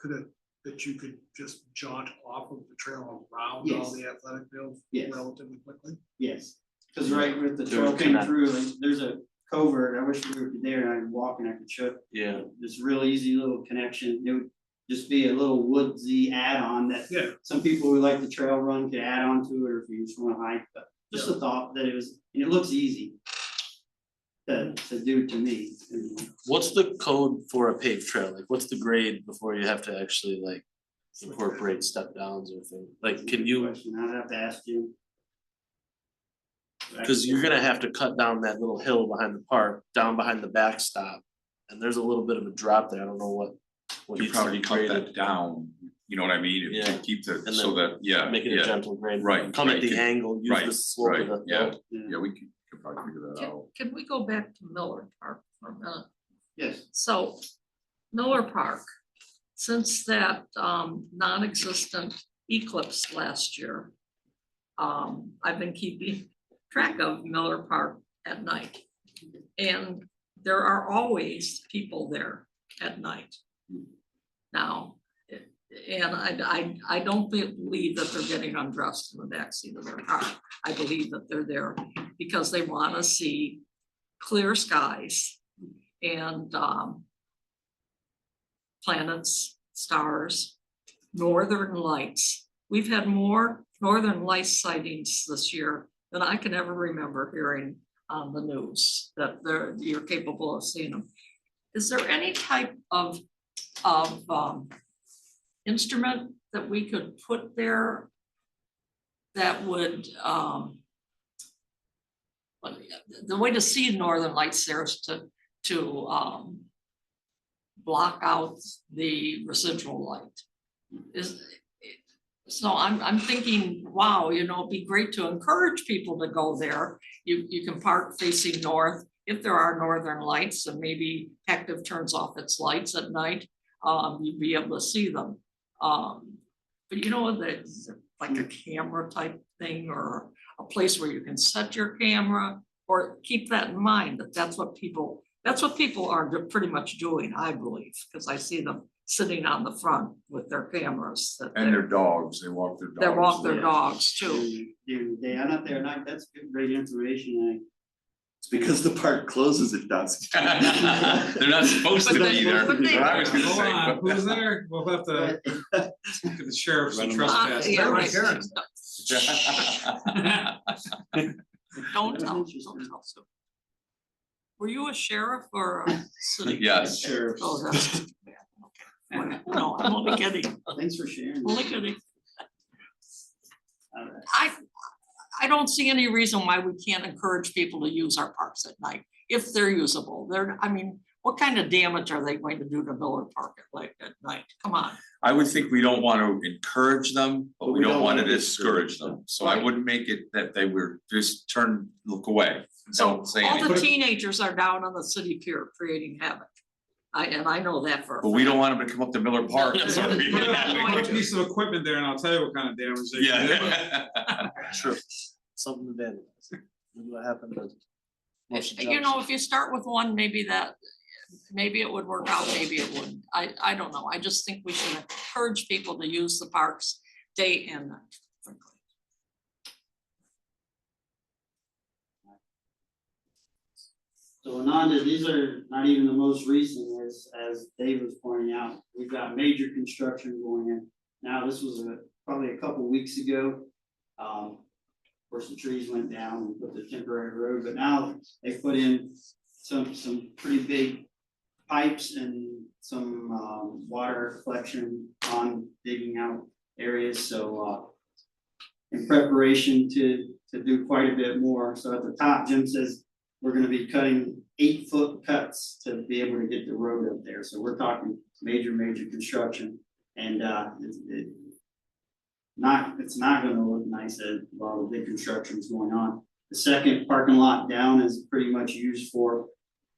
that you could just jaunt off of the trail around all
Yes.
the athletic fields
Yes.
relatively quickly?
Yes, cause right with the
There's
trail came
connect.
through, like, there's a covert, I wish we were there and I could walk and I could show.
yeah,
This real easy little connection, just be a little woodsy add-on that
Yeah.
some people who like the trail run could add on to it, or if you just wanna hike, but just a thought that it was, and it looks easy to do to me.
What's the code for a paved trail? Like, what's the grade before you have to actually like incorporate step downs or things? Like, can you,
Question, I'd have to ask you.
cause you're gonna have to cut down that little hill behind the park, down behind the backstop. And there's a little bit of a drop there. I don't know what
You
needs to
probably
be
cut
graded.
that down, you know what I mean,
Yeah.
to keep the,
And
so that, yeah,
Make it a
yeah,
gentle grade.
Right,
Come at
right,
the
can-
angle, use
right,
the slope
right,
of the
yeah.
hill.
yeah, we could probably figure that out.
Can we go back to Miller Park for a minute?
Yes,
So Miller Park, since that non-existent eclipse last year, I've been keeping track of Miller Park at night. And there are always people there at night. Now, and I don't believe that they're getting undressed in the backseat of their car. I believe that they're there because they wanna see clear skies and planets, stars, northern lights. We've had more northern lights sightings this year than I can ever remember hearing on the news, that you're capable of seeing them. Is there any type of instrument that we could put there that would the way to see northern lights there is to block out the residual light. So I'm thinking, wow, you know, it'd be great to encourage people to go there. You can park facing north if there are northern lights, and maybe Active turns off its lights at night, you'd be able to see them. But you know, that's like a camera type thing, or a place where you can set your camera, or keep that in mind, that's what people are pretty much doing, I believe, because I see them sitting on the front with their cameras.
And their dogs, they walk their dogs.
They walk their
there.
dogs too.
during the day, I'm not there at night, that's good, great information,
It's because the park closes at dusk.
They're not supposed to be there,
But they-
but I was gonna
Hold
say,
on,
but-
who's there? We'll have to
I.
look at the sheriff's
Run 'em
trespass.
Yeah, right. Don't tell. Sue. Were you a sheriff or a city?
Yes.
Sheriff's.
Oh, that's. Okay. No, I'm only kidding,
Thanks for sharing.
only kidding.
All right.
I don't see any reason why we can't encourage people to use our parks at night, if they're usable. I mean, what kind of damage are they going to do to Miller Park at night? Come on.
I would think we don't wanna encourage them, but we don't wanna discourage them, so I
Right.
wouldn't make it that they were just look away,
So
don't say
all the
anything.
teenagers are down on the city pier creating havoc. I know that for a
But we
fact.
don't want them to come up to Miller Park.
Yeah,
so we-
they're not going
Put a
to.
piece of equipment there and I'll tell you what kind of damage they can do.
Yeah.
True. Something to vandalize. Look what happened to. Motion
You know,
Junction.
if you start with one, maybe it would work out, maybe it wouldn't. I don't know. I just think we should encourage people to use the parks day and night. frankly.
So Ananda, these are not even the most recent, as Dave was pointing out, we've got major construction going in. Now, this was probably a couple weeks ago. Of course, the trees went down and put the temporary road, but now they put in some pretty big pipes and some water collection on digging out areas, so in preparation to do quite a bit more. So at the top, Jim says we're gonna be cutting 8-foot cuts to be able to get the road up there. So we're talking major construction. And it's not gonna look nice while the big construction's going on. The second parking lot down is pretty much used for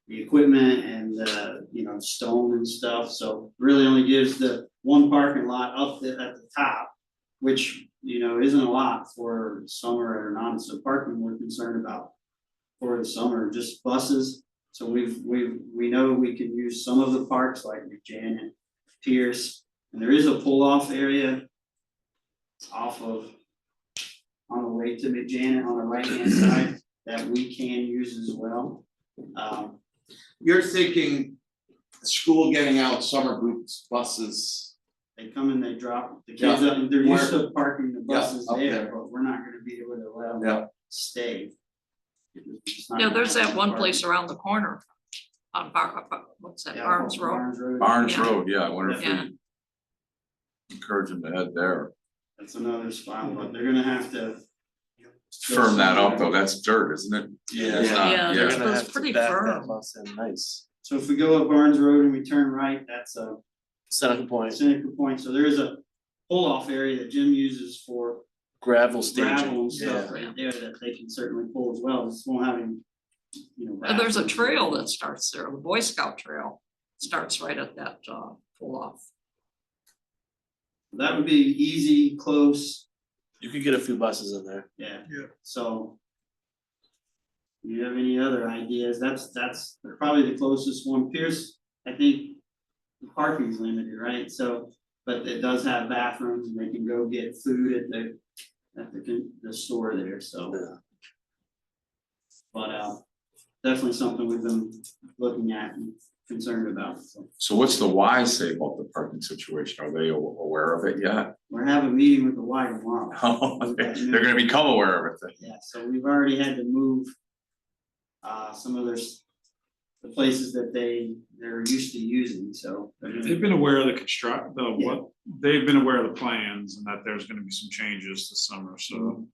the equipment and stone and stuff. So really only gives the one parking lot up at the top, which, isn't a lot for summer or not. So parking we're concerned about for the summer, just buses. So we know we can use some of the parks like McJanet, Pierce, and there is a pull-off area on the way to McJanet on the right-hand side that we can use as well.
You're thinking school getting out summer groups, buses,
They come and they drop the kids up, and they're used to parking the buses
up
there,
there.
but we're not gonna be able to let them
Yeah.
stay. It's not
Yeah,
gonna
there's
have
that
enough
one
parking.
place around the corner. On what's that,
Yeah,
Barnes Road?
Barnes
Yeah.
Road, yeah, I wonder if
Yeah.
we encourage them to head there.
That's another spot, but they're gonna have to.
Firm that up though, that's dirt, isn't it?
Yeah.
It's not-
Yeah,
They're
that's-
gonna
that's
have to
pretty
back that
firm.
bus in nice.
So if we go up Barnes Road and we turn right, that's a
Seneca Point,
Seneca Point, so there is a pull-off area that Jim uses for
gravel staging,
gravel and stuff
yeah.
right there that they can certainly pull as well, just won't have any,
And there's a
bathrooms.
trail that starts there, the Boy Scout trail starts right at that pull off.
That would be easy, close,
You could get a few buses in there.
yeah.
Yeah.
So. Do you have any other ideas? That's probably the closest one. Pierce, I think the parking's limited, right? So, but it does have bathrooms and they can go get food at the store there, so.
Yeah.
But definitely something we've been looking at and concerned about, so.
So what's the Y say about the parking situation? Are they aware of it yet?
We're having a meeting with the Y tomorrow.
Oh, they're gonna become aware of it.
Yeah, so we've already had to move some of the places that they're used to using, so. they're gonna-
They've been aware of the
Yeah.
what, they've been aware of the plans and that there's gonna be some changes this summer, so.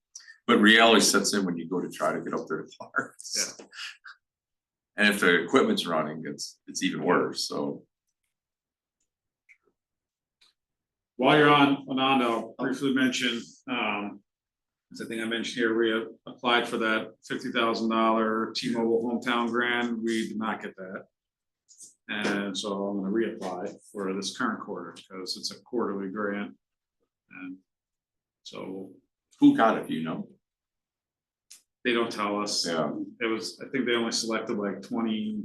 But reality sets in when you go to try to get up there to park.
Yeah.
And if the equipment's running, it's even worse, so.
While you're on, Ananda, I'll briefly mention, as I think I mentioned here, we applied for that $50,000 T-Mobile hometown grant, we did not get that. And so I'm gonna reapply for this current quarter, because it's a quarterly grant. And so
Who got it, do you know?
they don't tell us.
Yeah.
It was, I think they only selected like 20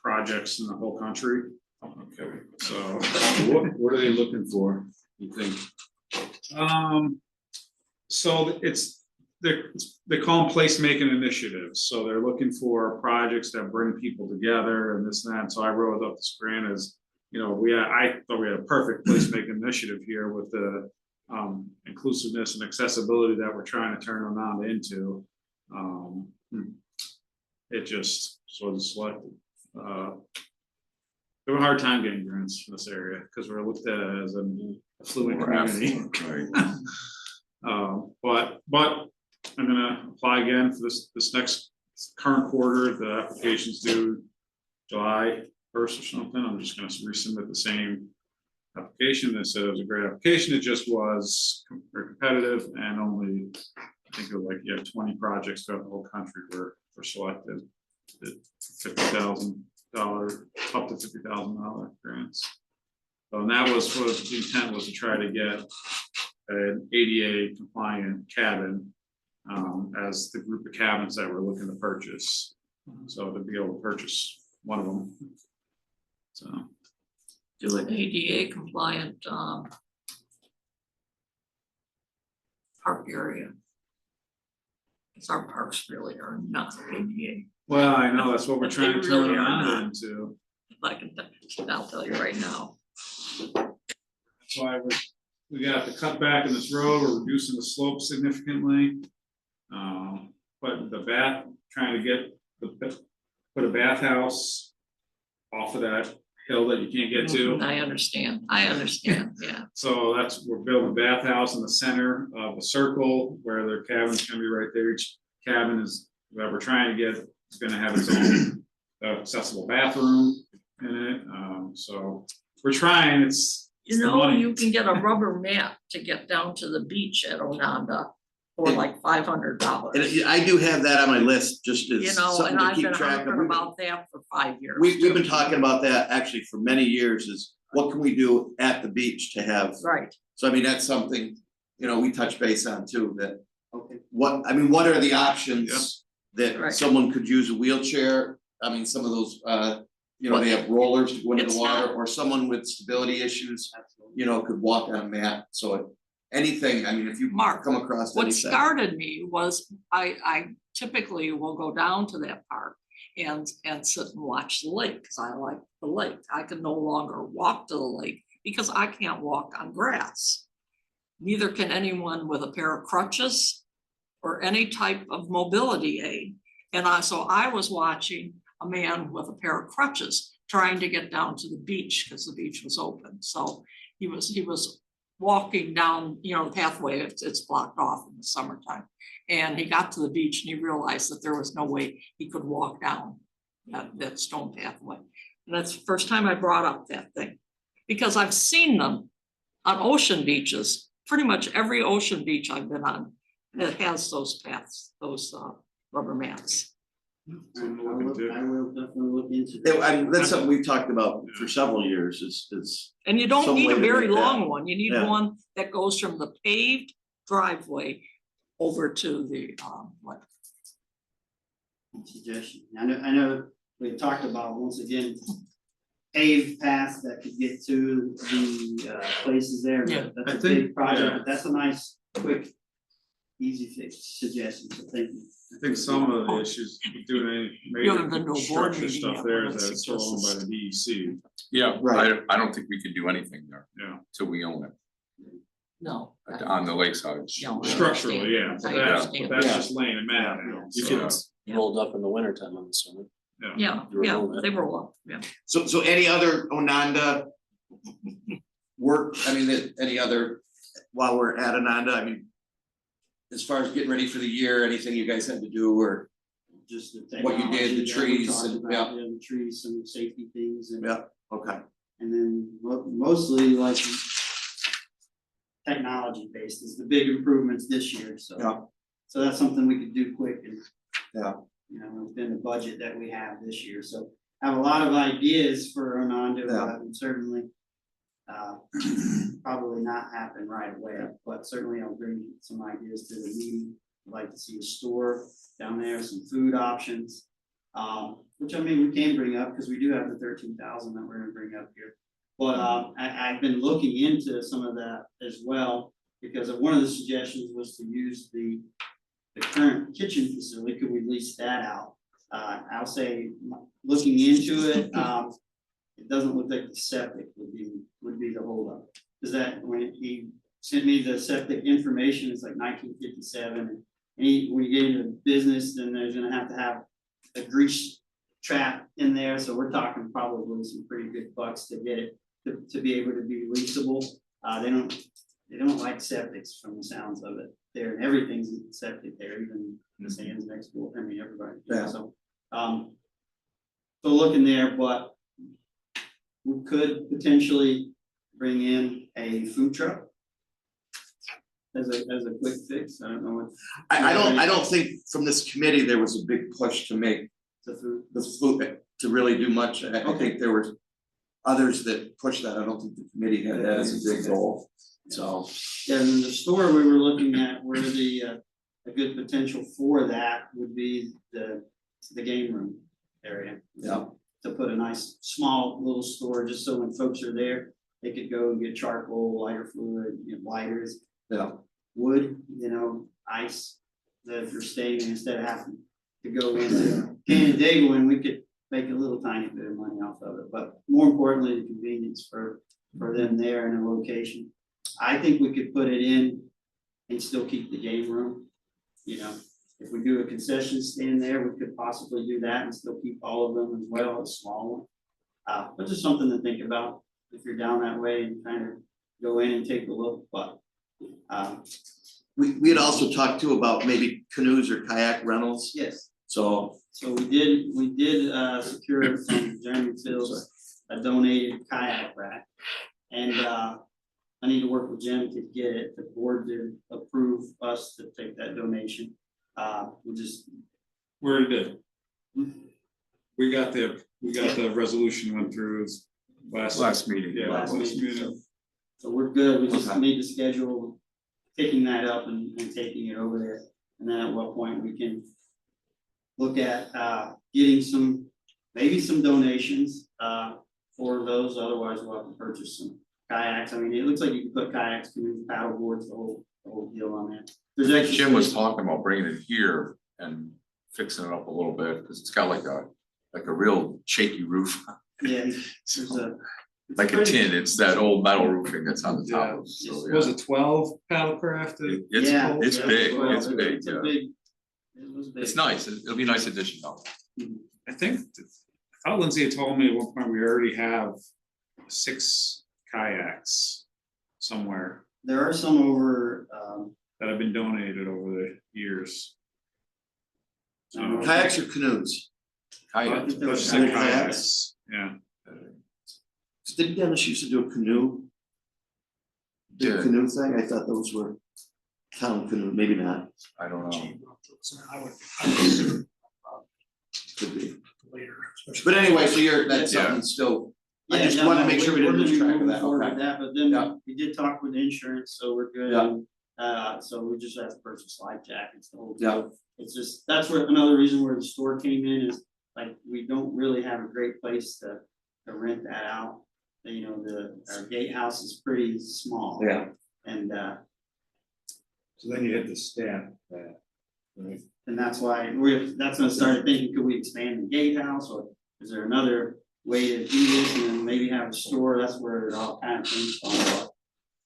projects in the whole country,
Okay.
so.
What are they looking for, you think?
So they call them placemaking initiatives, so they're looking for projects that bring people together and this and that, so I wrote up this grant as, I thought we had a perfect placemaking initiative here with the inclusiveness and accessibility that we're trying to turn Ananda into. It just wasn't selected. We have a hard time getting grants in this area, because we're looked at as an affluent
We're
community.
affluent, right.
But I'm gonna apply again for this next current quarter, the application's due July 1st or something, I'm just gonna resubmit the same application. They said it was a great application, it just was very competitive and only, I think it was like, 20 projects throughout the whole country were selected. $50,000, up to $50,000 grants. So, and that was what the intent was, to try to get an ADA compliant cabin as the group of cabins that we're looking to purchase. So to be able to purchase one of them. So,
Do an ADA compliant park area. Because our parks really are not ADA,
well, I know, that's what we're trying to
They
turn
really
it
are
on
not.
into.
I'll tell you right now.
That's why we got to cut back in this road, we're reducing the slope significantly. But trying to get put a bathhouse off of that hill that you can't get to.
I understand, yeah.
So we're building a bathhouse in the center of the circle where their cabin's gonna be right there. Each cabin that we're trying to get is gonna have its own accessible bathroom in it. So we're trying, it's
You
the
know,
money.
you can get a rubber mat to get down to the beach at Ononda for like $500.
And I do have that on my list, just as
You know,
something
and
to
I've
keep
been
track of.
talking about that for 5 years.
We've been talking about that actually for many years, is what can we do at the beach to have,
Right,
so I mean, that's something, we touch base on too, that
Okay,
what are the options that
Right.
someone could use a wheelchair? I mean, some of those, they have rollers to go into
It's
the water,
not-
or someone with stability issues,
absolutely.
could walk on a mat, so anything, I mean, if you
Mark,
come across
what
anything.
started me was I typically will go down to that park and sit and watch the lake, because I like the lake. I can no longer walk to the lake because I can't walk on grass. Neither can anyone with a pair of crutches or any type of mobility aid. So I was watching a man with a pair of crutches trying to get down to the beach because the beach was open. So he was walking down, the pathway, it's blocked off in the summertime. And he got to the beach and he realized that there was no way he could walk down that stone pathway. And that's the first time I brought up that thing, because I've seen them on ocean beaches. Pretty much every ocean beach I've been on, it has those paths, those rubber mats.
I will definitely look into that.
That's something we've talked about for several years, is
And you don't
Some
need
way
a
to
very
make that-
long one. You need
yeah.
one that goes from the paved driveway over to the what?
Suggestion. I know we had talked about, once again, paved paths that could get to the places there.
Yeah.
That's
I
a
think,
big project,
yeah.
but that's a nice, quick, easy fix suggestion, so thank you.
I think some of the issues with doing any
You haven't been
major
to a board
structure
meeting
stuff
yet,
there
but
is that it's still owned by the DEC,
Yeah,
Right.
I don't think we could do anything there
yeah.
till we own it,
No.
on the lakeside.
No, I
Structurally, yeah, but
I
that's,
understand.
but that's
Yeah.
just laying a mat now,
You
so,
can
Yeah.
rolled up in the winter time, I'm assuming.
Yeah, they roll up, yeah.
so any other Ononda work, I mean, any other, while we're at Ononda, I mean, as far as getting ready for the year, anything you guys had to do, or,
Just the
What you did, the
technology that we
trees
talked
and-
about, the trees, some safety things, and
yeah, okay,
then mostly like technology based is the big improvements this year, so.
Yeah.
So that's something we could do quick and.
Yeah.
Within the budget that we have this year, so I have a lot of ideas for Ononda,
Yeah.
but would certainly. Probably not happen right away, but certainly I'll bring some ideas to the meeting. I'd like to see a store down there, some food options. Which I mean, we can bring up, because we do have the 13,000 that we're gonna bring up here. But I've been looking into some of that as well, because one of the suggestions was to use the current kitchen facility, could we lease that out? I'll say, looking into it, it doesn't look like the septic would be the holdup. Cause that, when he sent me the septic information, it's like 1957, and when you get into business, then there's gonna have to have a grease trap in there, so we're talking probably some pretty good bucks to get it to be able to be leasable. They don't like septics from the sounds of it there, and everything's septic there, even the sands next door, I mean, everybody,
Yeah.
so. So looking there, but we could potentially bring in a food truck as a quick fix, I don't know what
I don't think from this committee, there was a big push to make
the food.
the food, to really do much, I think there were others that pushed that, I don't think the committee had that as a big goal, so.
Yeah, and the store we were looking at, where a good potential for that would be the game room area.
Yeah.
To put a nice, small little store, just so when folks are there, they could go and get charcoal, lighter fluid, lighters.
Yeah.
Wood, ice, that if you're staying, instead of having to go into Canandaigua, and we could make a little tiny bit of money off of it, but more importantly, the convenience for them there in a location. I think we could put it in and still keep the game room, if we do a concession stand there, we could possibly do that and still keep all of them as well, a small one. But just something to think about if you're down that way and kind of go in and take a look, but.
We had also talked too about maybe canoes or kayak rentals,
Yes.
so,
So we did secure from Jeremy Fields a donated kayak rack. And I need to work with Jim to get it. The board did approve us to take that donation. We just,
where did it? We got the resolution went through
Last meeting.
Yeah,
last
last
meeting,
meeting.
so we're good. We just
Okay.
need to schedule picking that up and taking it over there. And then at what point we can look at getting maybe some donations for those, otherwise we'll have to purchase some kayaks. I mean, it looks like you can put kayaks, canoes, paddle boards, the whole deal on that. There's actually
Jim was talking about bringing it here and fixing it up a little bit, because it's got like a like a real shaky roof,
Yeah, there's a. it's
like a
pretty-
tin, it's that old metal roofing that's on the top of it, so,
Was
yeah.
it 12 paddlecraft?
It's,
Yeah,
it's
yeah,
big,
well,
it's big,
a
yeah.
big- It was big.
It's nice, it'll be a nice addition though.
I think, I thought Lindsay had told me at one point we already have 6 kayaks somewhere
There are some over,
that have been donated over the years.
Kayaks or canoes?
Kayak.
think there
Let's
was
say
kayaks.
kayaks, yeah.
Didn't Dennis used to do a canoe?
Yeah.
The canoe thing, I thought those were town canoe, maybe not,
I don't know.
I would
could be.
later, especially.
But anyway, so that's
Yeah.
something still, I
yeah,
just
no,
wanted to
no,
make sure we
we're
didn't lose
gonna be
track of
moving
that,
forward
okay.
with that, but
Yeah.
then we did talk with insurance, so we're good.
Yeah.
So we just have to purchase life jackets, the whole.
Yeah.
deal. It's just, that's where, another reason where the store came in is, like, we don't really have a great place to rent that out. You know, our gatehouse is pretty small.
Yeah.
And,
So then you have to staff that, right?
and that's why that's when I started thinking, could we expand the gatehouse, or is there another way to do this, and then maybe have a store, that's where it all kind of comes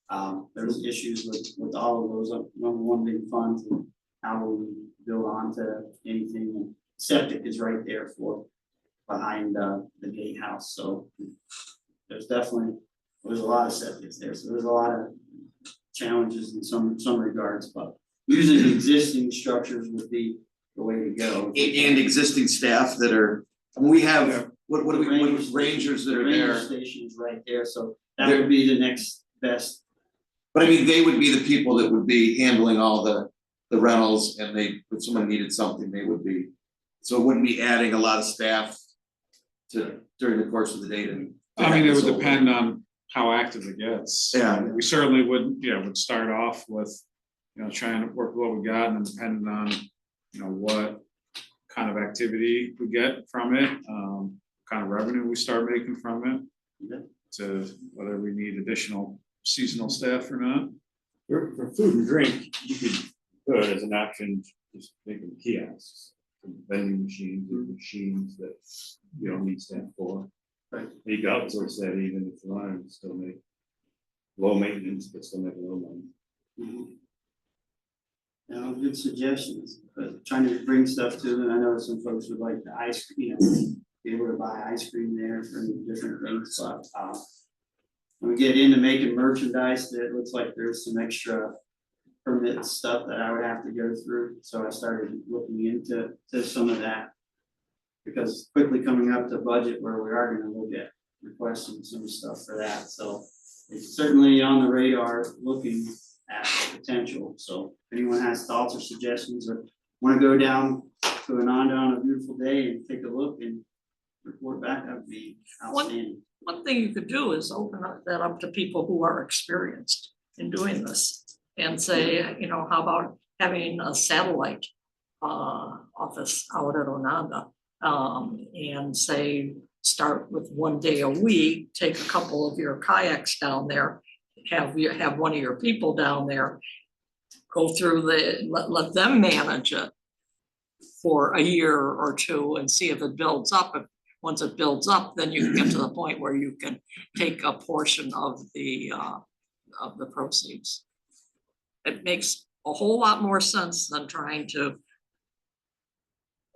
from. There's issues with all of those, number one, big funds, and how will we build onto anything, and septic is right there behind the gatehouse, so there's a lot of septics there, so there's a lot of challenges in some regards, but using existing structures would be the way to go.
And existing staff that are, I mean, we have, what do we, what
Ranger
rangers that
The
are
ranger
there?
station is right there, so that
They're-
would be the next best.
But I mean, they would be the people that would be handling all the rentals, and if someone needed something, they would be. So it wouldn't be adding a lot of staff during the course of the day to.
I mean, it would depend on how active it gets.
Yeah.
We certainly would start off with, trying to work with what we got, and then depending on, what kind of activity we get from it, kind of revenue we start making from it.
Yeah.
To whether we need additional seasonal staff or not.
For food and drink, you could as an option, just make them kiosks, vending machines or machines that you don't need staff for.
Right.
You can outsource that even if you want, and still make low maintenance, but still make a little money.
Good suggestions, but trying to bring stuff to them, I know some folks would like the ice cream, be able to buy ice cream there for different things, but, when we get into making merchandise, it looks like there's some extra permit stuff that I would have to go through, so I started looking into some of that. Because quickly coming up to budget where we are gonna look at requesting some stuff for that, so it's certainly on the radar, looking at the potential, so if anyone has thoughts or suggestions, or wanna go down to Ananda on a beautiful day and take a look and report back, that'd be outstanding.
One thing you could do is open that up to people who are experienced in doing this and say, how about having a satellite office out at Onondaga? And say, start with one day a week, take a couple of your kayaks down there, have one of your people down there, go through let them manage it for a year or two and see if it builds up. Once it builds up, then you can get to the point where you can take a portion of the proceeds. It makes a whole lot more sense than trying to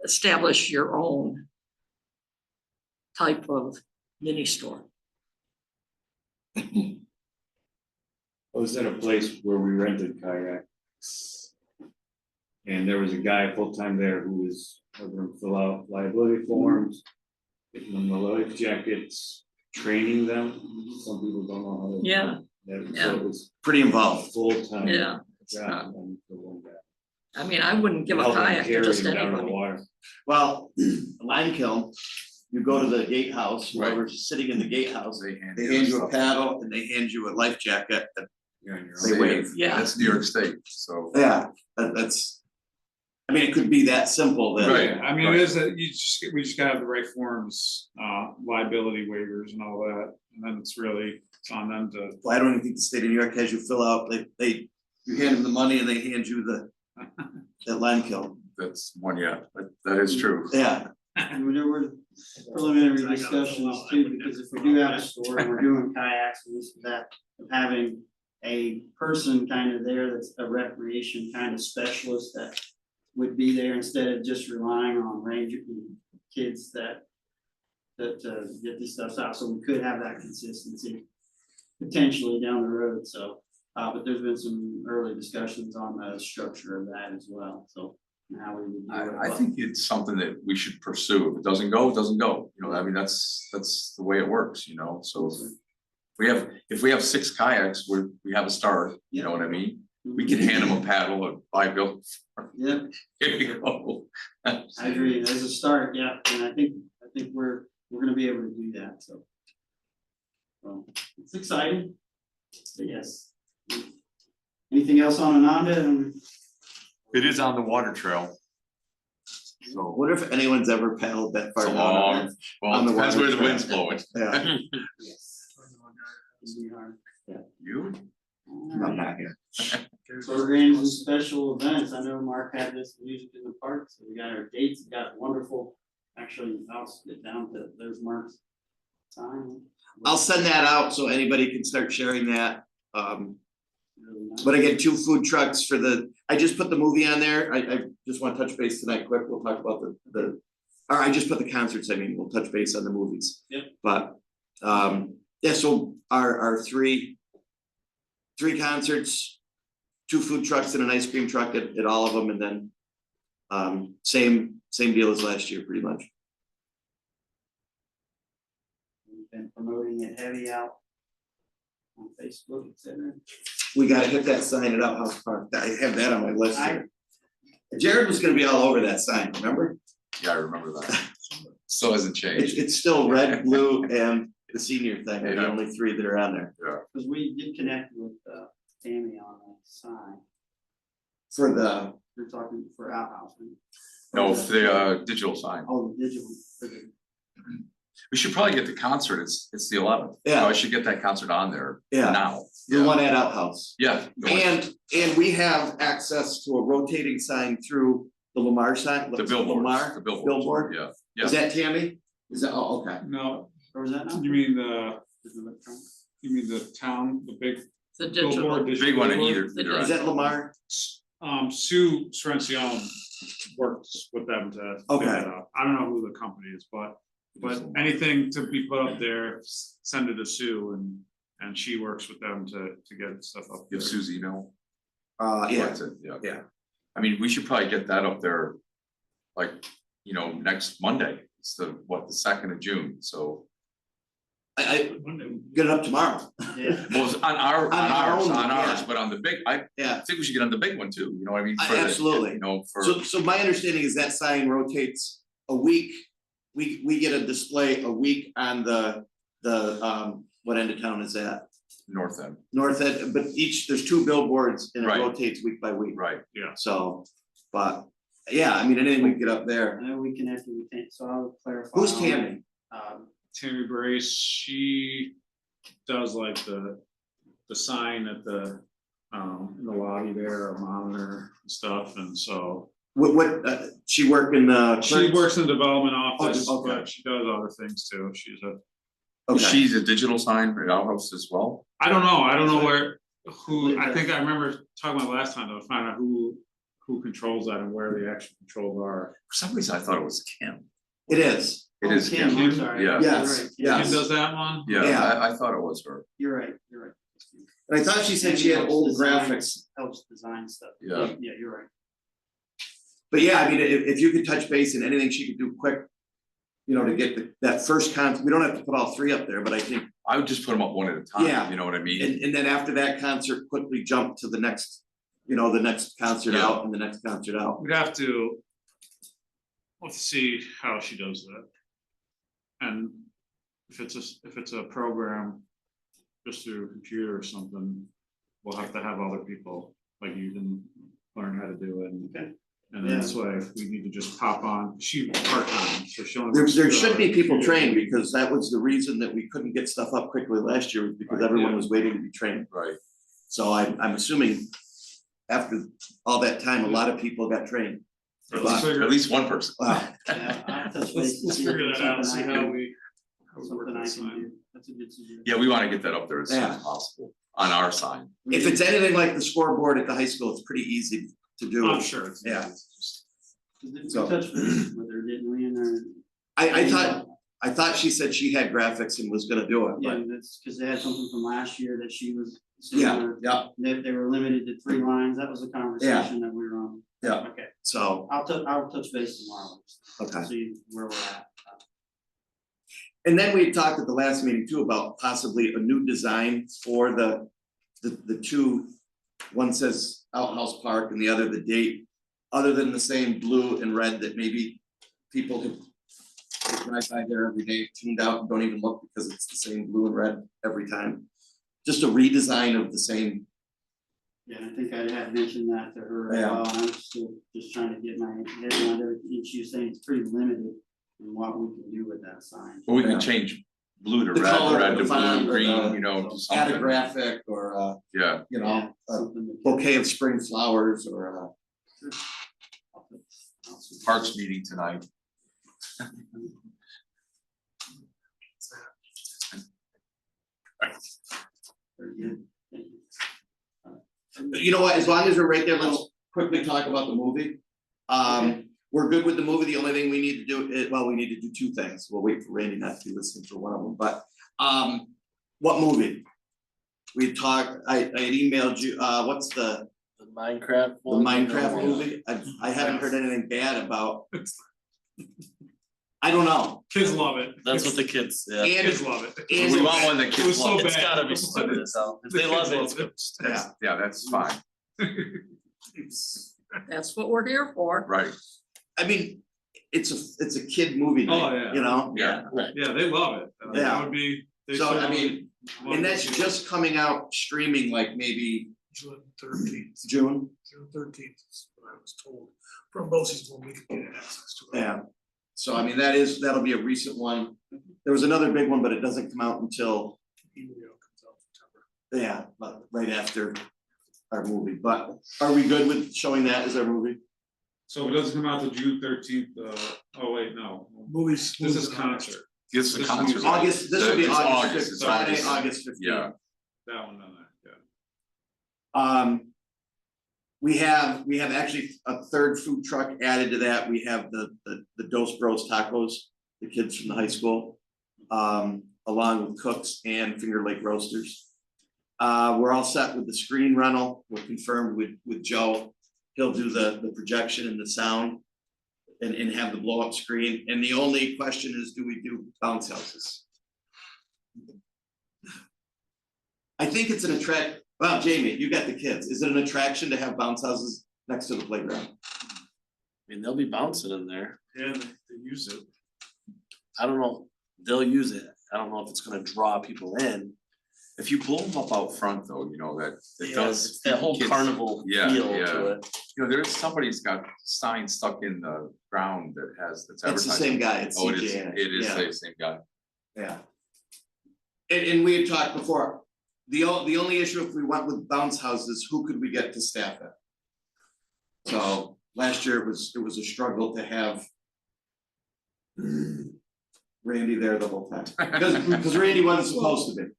establish your own type of mini store.
I was at a place where we rented kayaks. And there was a guy full-time there who was having them fill out liability forms, getting them the life jackets, training them. Some people don't know how to.
Yeah.
So it was
Pretty involved.
full-time.
Yeah.
job for one guy.
I mean, I wouldn't give a
Help them
kayak to
carry
just
them down to the
anybody.
water.
Well, lime kiln, you go to the gatehouse,
Right.
whoever's sitting in the gatehouse,
They
they hand you a paddle and they hand you a life jacket.
You're on your
They
own.
waive.
Yeah.
That's New York State, so.
Yeah, that's, I mean, it could be that simple that.
Right.
I mean, it is we just gotta have the right forms, liability waivers and all that, and then it's on them to.
Well, I don't even think the state of New York has you fill out, you hand them the money and they hand you that lime kiln.
That's one, yeah, that is true.
Yeah,
And there were preliminary discussions too, because if we do have a store and we're doing kayaks and this and that, of having a person kind of there that's a recreation kind of specialist that would be there instead of just relying on ranger kids that get these stuff out, so we could have that consistency potentially down the road, so. But there's been some early discussions on the structure of that as well, so and how we would do it.
I think it's something that we should pursue. If it doesn't go, it doesn't go. You know, I mean, that's the way it works, you know, so. If we have 6 kayaks, we have a start, you know what I mean? We can hand them a paddle or buy bill.
Yep,
Here we go.
I agree, there's a start, yeah, and I think we're gonna be able to do that, so. Well, it's exciting, but yes. Anything else on Ananda?
It is on the water trail.
I
So,
wonder if anyone's ever paddled that far
it's a
down.
long, well,
on
it
the
depends
water
where the
trail.
wind's blowing.
Yeah,
Yes. We are.
You?
I'm not here.
Programs and special events, I know Mark had this music in the park, so we got our dates, we got wonderful, actually, I'll get down to, there's Mark's time.
I'll send that out so anybody can start sharing that.
Really nice.
But again, 2 food trucks for I just put the movie on there. I just want to touch base tonight quick. We'll talk about or I just put the concerts, I mean, we'll touch base on the movies.
Yep.
But, yeah, so our 3 concerts, 2 food trucks and an ice cream truck at all of them, and then, same deal as last year, pretty much.
We've been promoting it heavy out on Facebook, et cetera.
We gotta hit that sign at Outhouse Park. I have that on my list here. Jared was gonna be all over that sign, remember?
Yeah, I remember that. Still hasn't changed.
It's still red, blue, and the senior thing are the
Yeah.
only 3 that are on there.
Cause we did connect with Tammy on that sign,
For the,
we're talking for outhouse. Right?
No, for the digital sign.
Oh, the digital, for the,
We should probably get the concert. It's the 11th.
Yeah.
So I should get that concert on there
Yeah.
now.
the
Yeah.
one at Outhouse.
Yeah.
And we have access to a rotating sign through the Lamar sign.
The billboards,
Lamar
the billboards.
billboard.
Yeah,
Is
yeah.
that Tammy? Is that, oh, okay.
No,
or was that not?
you mean
Is it electronic?
the town, the big
The
billboard.
digital,
Big one in
billboard?
either
Is that Lamar?
Sue Serencion works with them to. figure
Okay.
that out. I don't know who the company is, but anything to be put up there, send it to Sue and she works with them to get stuff up there.
Give Susie email.
Yeah,
That's it, yeah.
yeah.
I mean, we should probably get that up there, like, you know, next Monday. It's the 2nd of June, so.
I get it up tomorrow.
Yeah.
Well, it's on our,
own, yeah.
but on the big, I
Yeah,
think we should get on the big one too, you know what I mean? For the-
Absolutely.
You know, for,
so my understanding is that sign rotates a week. We get a display a week on the what end of town is that?
north end,
North end, but there's 2 billboards and it
Right.
rotates week by week.
right,
So, but, yeah, I mean, anything we can get up there.
I know we connected with Tammy, so I'll clarify.
Who's
on that.
Tammy?
Tammy Brace, she does like the sign at the in the lobby there, a monitor and stuff, and so.
She work in the.
She works in the development office,
okay.
but she does other things too, she's a,
is
Okay.
she a digital sign at our house as well?
I don't know who, I think I remember talking about last time, to find out who controls that and where the actual controls are.
For some reason, I thought it was Kim.
It is.
It is
Kim,
Kim,
I'm sorry.
yeah.
You're
Yes,
right,
yeah.
Kim does that one?
yeah,
Yeah.
I thought it was her,
You're right, you're right.
And I thought she said she had
Tammy
old
helps design-
graphics.
Helps design stuff.
Yeah.
Yeah, you're right.
But yeah, I mean, if you could touch base and anything she could do quick, you know, to get that first we don't have to put all 3 up there, but I think,
I would just put them up one at a time,
Yeah.
you know what I mean?
and then after that concert, quickly jump to the next, the next concert
Yeah.
out and the next concert out.
We'd have to. Let's see how she does that. And if it's a program, just through a computer or something, we'll have to have other people, like you can learn how to do it.
Okay.
And then this way, if we need to just pop on, she part-time, so she only.
There
works,
should be people
computer.
trained, because that was the reason that we couldn't get stuff up quickly last year, was because
Right,
everyone
yeah.
was waiting to be trained.
Right,
So I'm assuming after all that time, a lot of people got trained.
At least one person.
Wow.
Yeah, I'll touch base and
Let's
see if
figure
there's
that out, see
something I
how
can-
we work
Something I
this
can
sign.
do, that's a good suggestion.
Yeah, we wanna get that up there as soon as
Yeah.
possible on our sign.
If it's anything like the scoreboard at the high school, it's pretty easy to do.
I'm sure it's.
Yeah.
We
So-
touched base with her, didn't we, and her.
I thought she said she had graphics and was gonna do it,
Yeah,
but
that's because they had something from last year that she was.
yeah, yeah,
They were limited to 3 lines, that was a conversation that we were on.
yeah,
Okay,
so,
I'll touch base tomorrow.
okay.
See where we're at.
And then we talked at the last meeting too about possibly a new design for the two. One says Outhouse Park and the other the date, other than the same blue and red that maybe people who drive by there every day tuned out and don't even look because it's the same blue and red every time. Just a redesign of the same,
Yeah, I think I had mentioned that to her as
Yeah.
well, and I'm still just trying to get my head around everything, and she was saying it's pretty limited in what we can do with that sign.
But we
Yeah.
can change blue to
The color,
red, red
the
to
font,
blue,
or
green,
the-
you know, do
add a
something.
graphic or
Yeah,
you
Yeah,
know, a
something that-
bouquet of spring flowers or
Parks meeting tonight.
Very good, thank you.
you know what, as long as we're right there, let's quickly talk about the movie. We're good with the movie, the only thing we need to do is, well, we need to do two things, we'll wait for Randy not to be listening for one of them, but, what movie? We had talked, I had emailed you, what's the
Minecraft
the
one.
Minecraft movie? I haven't heard anything bad about. I don't know.
Kids love it.
That's what the kids, yeah.
And-
Kids love it.
and-
We want one that
It
kids
was so
love.
It's
bad.
gotta be stupid as hell. If
The
they love
kids
it,
love
it's
it.
good.
Yeah,
Yeah, that's fine,
That's what we're here for.
right,
I mean, it's a kid movie
Oh,
night,
yeah.
you know?
yeah.
Right.
Yeah, they love it.
Yeah.
That would be. they
So, I
certainly
mean,
love
and
to
that's
see it.
just coming out streaming like maybe
June 13th.
June,
June 13th is what I was told from BOCES when we could get access to it.
yeah. So I mean, that'll be a recent one. There was another big one, but it doesn't come out until,
Email comes out September.
yeah, but right after our movie, but are we good with showing that as our movie?
So it doesn't come out till June 13th, oh wait, no.
Movies.
This is
movies are on it.
concert,
This is a
This
concert.
is
right?
August, this will be
It's
August,
it's
Friday,
August.
August 15th.
Yeah,
that one, yeah.
We have actually a third food truck added to that. We have the Dos Bros Tacos, the kids from the high school. Along with Cooks and Finger Lake Roasters. We're all set with the screen rental. We're confirmed with Joe. He'll do the projection and the sound. And have the blow up screen. And the only question is, do we do bounce houses? I think it's an attract, well, Jamie, you got the kids. Is it an attraction to have bounce houses next to the playground?
I mean, they'll be bouncing in there.
Yeah, they use it.
I don't know, they'll use it. I don't know if it's gonna draw people in.
if you blow them up out front though, you know, that it
Yeah,
does.
it's that whole
kids-
carnival
Yeah,
feel
yeah.
to it.
You know, there's somebody's got signs stuck in the ground that has, that's
It's the
advertising.
same guy, it's
Oh, it
CJ.
is,
in
it is
yeah.
the same guy.
Yeah. And we had talked before, the only issue if we went with bounce houses, who could we get to staff it? So last year it was a struggle to have Randy there the whole time, because Randy wasn't supposed to be.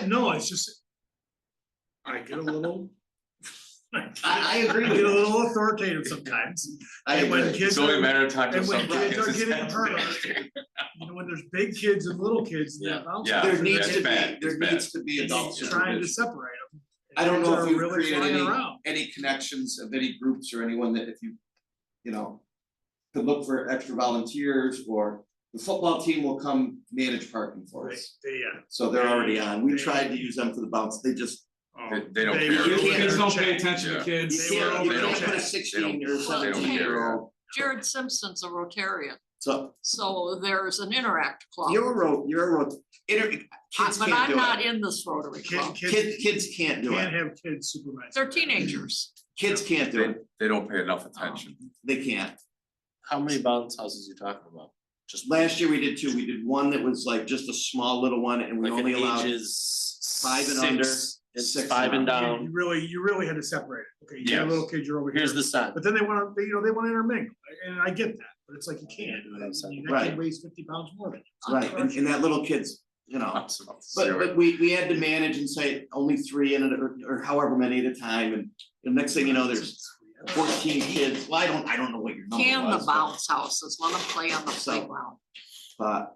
No, it's just. I get a little.
I agree
I
with
get a
you.
little authoritative sometimes,
I
and when
agree.
kids
It's only a
are,
matter of time.
and
till
when
somebody
kids are
gets his
getting
hands
hurt,
dirty.
you know, when there's big kids and little kids, in that
Yeah.
bounce
Yeah.
house,
There needs
It's
to be,
bad,
there
it's bad.
needs to be
it's
adult
trying to
supervision.
separate them.
I don't know
Kids
if
are
you've
really
created
flying around.
any connections of any groups or anyone that if you know, could look for extra volunteers, or the football team will come manage parking for
Right,
us.
they,
So they're already on. We tried to use them for the bounce. They just,
They don't
They
care.
were-
Kids don't pay
Check.
attention to
Yeah.
kids.
you
They were
can't, you
over
can't
the
put a
check.
16 or
They don't
17-year-old.
Jared Simpson's a Rotarian,
So
so there's an Interact Club.
you're a kids
But
can't
I'm
do
not
it.
in this Rotary Club.
Kids can't do
Can't
it.
have kids supervised.
They're teenagers.
Kids can't do
They,
it.
they don't pay enough attention.
They can't.
How many bounce houses you talking about? Just
Last year we did two. We did one that was like just a small little one and we
like
only
an
allowed
ages
5 and under.
6 It's
Six
5 and
and up.
down.
You really had to separate it, okay, you got
Yes.
little kids, you're over here.
Here's the sign.
But then they wanna, they wanna intermingle, and I get that, but it's like you can't, that
Right.
kid weighs 50 pounds more than you.
Right, and that little kid's, you know,
I was about to
but
say,
but we had to manage and say only 3 in it or however many at a time, and the next thing you know, there's 14 kids, well, I don't know what your number
Can the
was, but-
bounce houses, let them play on the
So-
playground.
But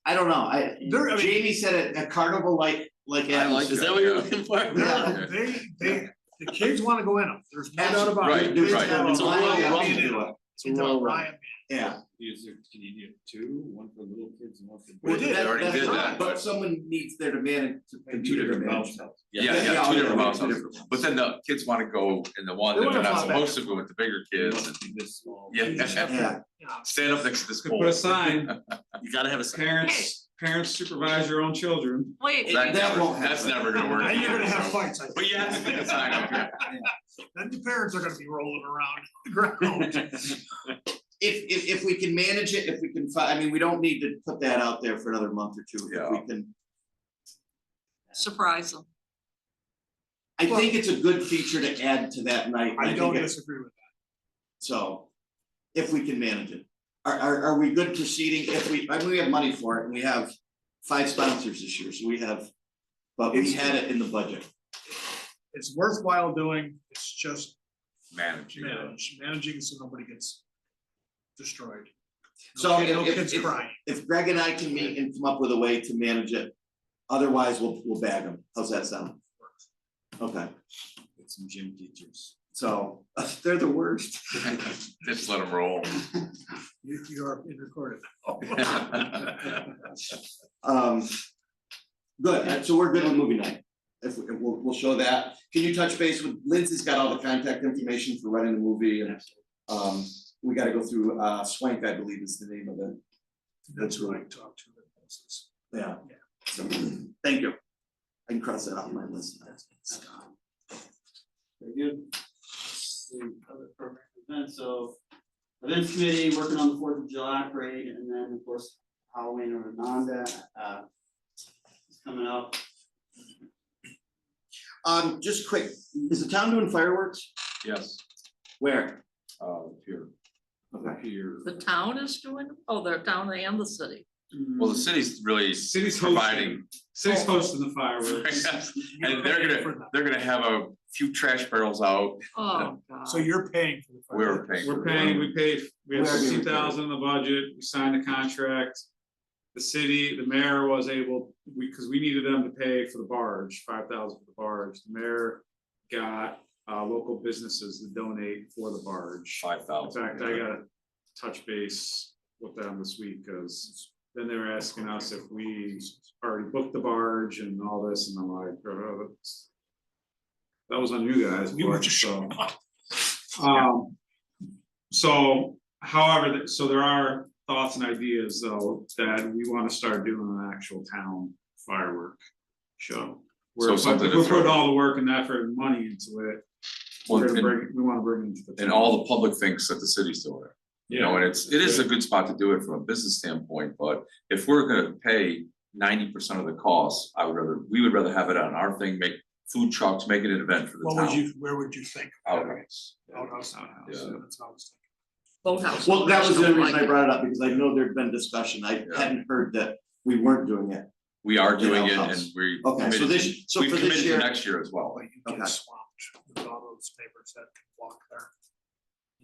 I don't know,
There- I mean-
Jamie said a carnival like
I like
Is
atmosphere.
that what you're
Yeah.
looking for?
Yeah.
The kids wanna go in them, there's no doubt about
Right,
it. Kids
right.
have
It's a
riot
Royal
being
Rumble.
in it.
It's a
It's a
Royal Rumble.
riot.
Yeah.
Can you do 2, one for little kids and one for?
We did.
That-
already
that's
did
right,
that,
But
but-
someone needs there to manage,
And 2 different bounce houses.
yeah,
Yeah,
yeah,
yeah,
two
yeah,
different
yeah,
bounce
two
houses.
different ones.
But then the kids wanna go in the one
They
that they're
wanna
not
fly back.
supposed to go with the bigger kids and
This small.
Yeah.
Yeah,
stand up next to this
Could
pole.
put a sign,
You gotta have a sign.
parents supervise your own children.
Wait,
That
That
never,
won't
that's
happen.
never gonna work.
Now you're gonna have
either, so-
fights, I think.
But you have to stick a sign up here.
Then the parents are gonna be rolling around the ground.
if we can manage it, if we can I mean, we don't need to put that out there for another month or 2, if we
Yeah.
can.
surprise them.
I think it's a good feature to add to that night.
I
think
don't
it's-
disagree with that.
So, if we can manage it, are we good proceeding if I mean, we have money for it and we have 5 sponsors this year, so we have. But we had it in the budget.
It's worthwhile doing, it's just
Managing.
managing so nobody gets destroyed.
So
No
if-
kids
if-
crying.
If Greg and I can meet and come up with a way to manage it, otherwise we'll bag them. How's that sound? Okay,
Get some gym teachers.
so they're the worst.
Just let them roll.
You are in recorded.
Good, so we're good with movie night. If we'll show that. Can you touch base with Lindsay's got all the contact information for running the movie and we gotta go through Swank, I believe is the name of it.
That's who I talked to.
Yeah. So, thank you. I can cross that off my list.
Very good. The other program events, so events committee working on the 4th of July parade, and then of course Halloween or Ananda, is coming up.
Just quick, is the town doing fireworks?
Yes,
Where?
here.
Okay.
Here.
The town is doing, oh, the town and the city.
Well, the city's really
City's
providing.
City's hosting the fireworks.
And they're gonna have a few trash barrels out.
Oh, God.
So you're paying for the.
We're
fireworks.
paying.
We're paying, we have
Where have you
60,000 in the budget, we signed the contract. The city, the mayor was able, because we needed them to pay for the barge, 5,000 for the barge, the mayor got local businesses to donate for the barge.
5,000.
In fact, I gotta touch base with them this week, cause then they were asking us if we already booked the barge and all this, and I'm like, that was on you guys.
We were
but,
just
so.
showing up.
So, however, so there are thoughts and ideas though, that we wanna start doing an actual town firework show. We're
something to
putting
throw-
all the work and effort and money into it,
Well,
we're gonna
and-
bring, we wanna bring it into the.
And
town.
all the public thinks that the city's doing it. You know, and it is a good spot to do it from a business standpoint, but if we're gonna pay 90% of the costs, we would rather have it on our thing, make food trucks, make it an event for the
What would
town.
you, where would you think?
Outhouse.
Outhouse.
Outhouse,
Yeah.
That's what I was
Boathouse.
Well, that was the
Don't
reason I
like it.
brought it up, because I know there'd been discussion. I
Yeah.
hadn't heard that we weren't doing it.
We are doing it
Outhouse.
and we
Okay, so
committed
this,
to-
so
we've
for this
committed to
year,
next year as well.
thinking. You
Okay.
get swamped with all those neighbors that can walk there.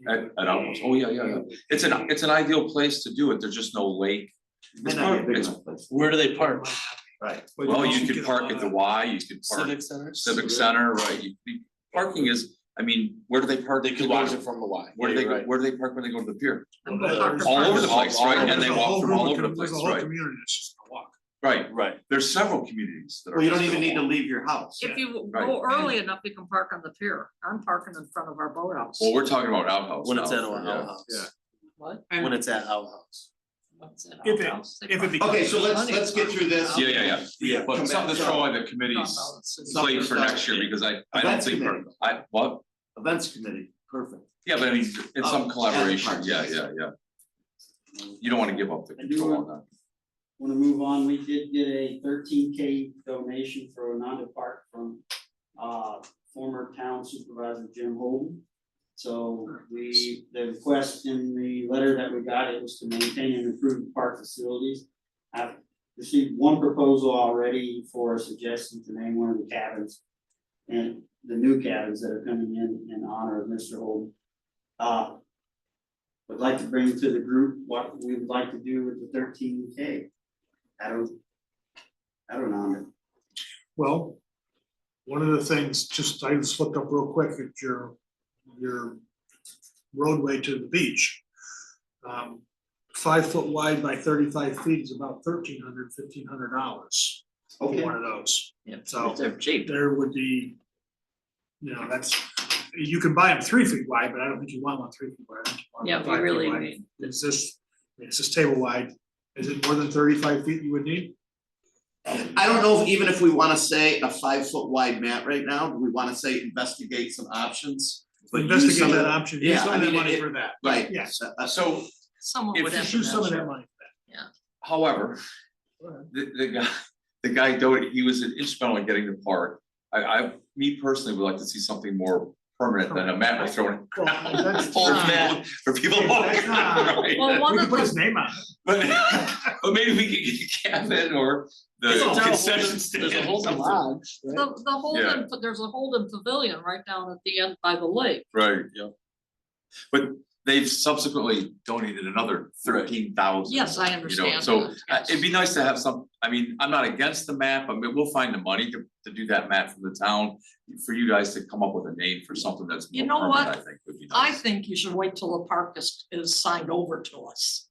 At Outhouse. Oh, yeah. It's an ideal place to do it. There's just no lake.
may not be a big
It's-
enough place.
Where do they park?
Right.
But
Well,
also
you could
get a
park
lot
at the
of-
Y, you could park
Civic Center?
Civic Center, right? Parking is, I mean, where do they park?
They
to
could
go
watch
to-
it from the Y.
Where do
Yeah,
they,
you're
go?
right.
Where do they park when they go to the pier?
And the park-
All over the place, right? And
There's
they
a
walk
whole
from
group
all
of
over the
com-
place,
There's a whole
right?
community that's just gonna walk.
Right.
Right.
There's several communities that are.
Well, you don't
just
even need to
gonna walk.
leave your house.
If you
Right.
go early enough, you can park on the pier. I'm parking in front of our boathouse.
Well, we're talking about outhouse.
When it's
now,
at our
yeah.
house.
Yeah.
What?
And
When it's at our house.
What's that?
If it-
Outhouse? They
if it
park-
becomes-
Okay, so let's
Plenty of
get through this.
parking.
Yeah. But
Come
something to
back.
throw on the
Talking
committee's
about the city.
Some-
plate for next year, because I don't
Events
think,
committee.
what?
Events committee, perfect.
Yeah, but I mean, it's some
Oh,
collaboration,
and
yeah.
parks.
You don't wanna give up the
I do
control on
want-
that.
wanna move on, we did get a 13K donation for Onondaga Park from, former town supervisor Jim Holden. So the request in the letter that we got, it was to maintain and improve the park facilities. I've received one proposal already for a suggestion to name one of the cabins. And the new cabins that are coming in honor of Mr. Holden. Would like to bring to the group what we would like to do with the 13K. I don't know.
Well, one of the things, I just looked up real quick at your roadway to the beach. 5 foot wide by 35 feet is about $1,500 for
Okay.
one of those.
Yeah,
So
they're cheap.
there would be, that's, you can buy them 3 feet wide, but I don't think you want one 3 feet wide. I think you want
Yeah,
one
we
5 feet
really
wide.
need,
It's this table wide. Is it more than 35 feet you would need?
I don't know if even if we wanna say a 5 foot wide mat right now, do we wanna say investigate some options? But use
Investigate
some of
that
the-
option,
yeah,
use some
I
of that
mean,
money
it-
for that.
Right.
Yes,
So
someone
If
would
you
have to
use some of that
measure.
money for that.
however,
Go ahead.
the guy donated, he was instrumental in getting the park. Me personally would like to see something more permanent than a mat we're throwing.
Well, that's-
For people- For people to walk
That's not-
right?
Well, one
We
of
can put his
the,
name on it.
But maybe we could get a cabin or the
There's a
concession stand.
There's a Holden Lodge, right?
the Holden, there's a Holden Pavilion right down at the end by the lake.
Right, yeah. But they've subsequently donated another 13,000.
Yes, I understand
So
that, yes.
it'd be nice to have some, I mean, I'm not against the map, I mean, we'll find the money to do that map from the town. For you guys to come up with a name for something that's
You
more
know
permanent,
what?
I think would be
I
nice.
think you should wait till the park is signed over to us,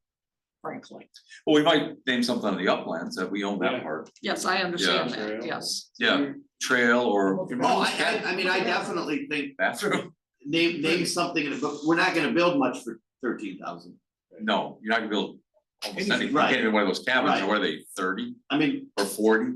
frankly.
Well, we might name something on the uplands that we own that
Yeah.
part,
Yes, I understand
Yeah.
that, yes.
yeah, trail or
Oh, I mean, I definitely think
bathroom.
name something, but we're not gonna build much for 13,000.
No, you're not gonna build almost anything,
Right.
can't even one of those cabins,
Right.
or what are they, 30
I mean,
or 40?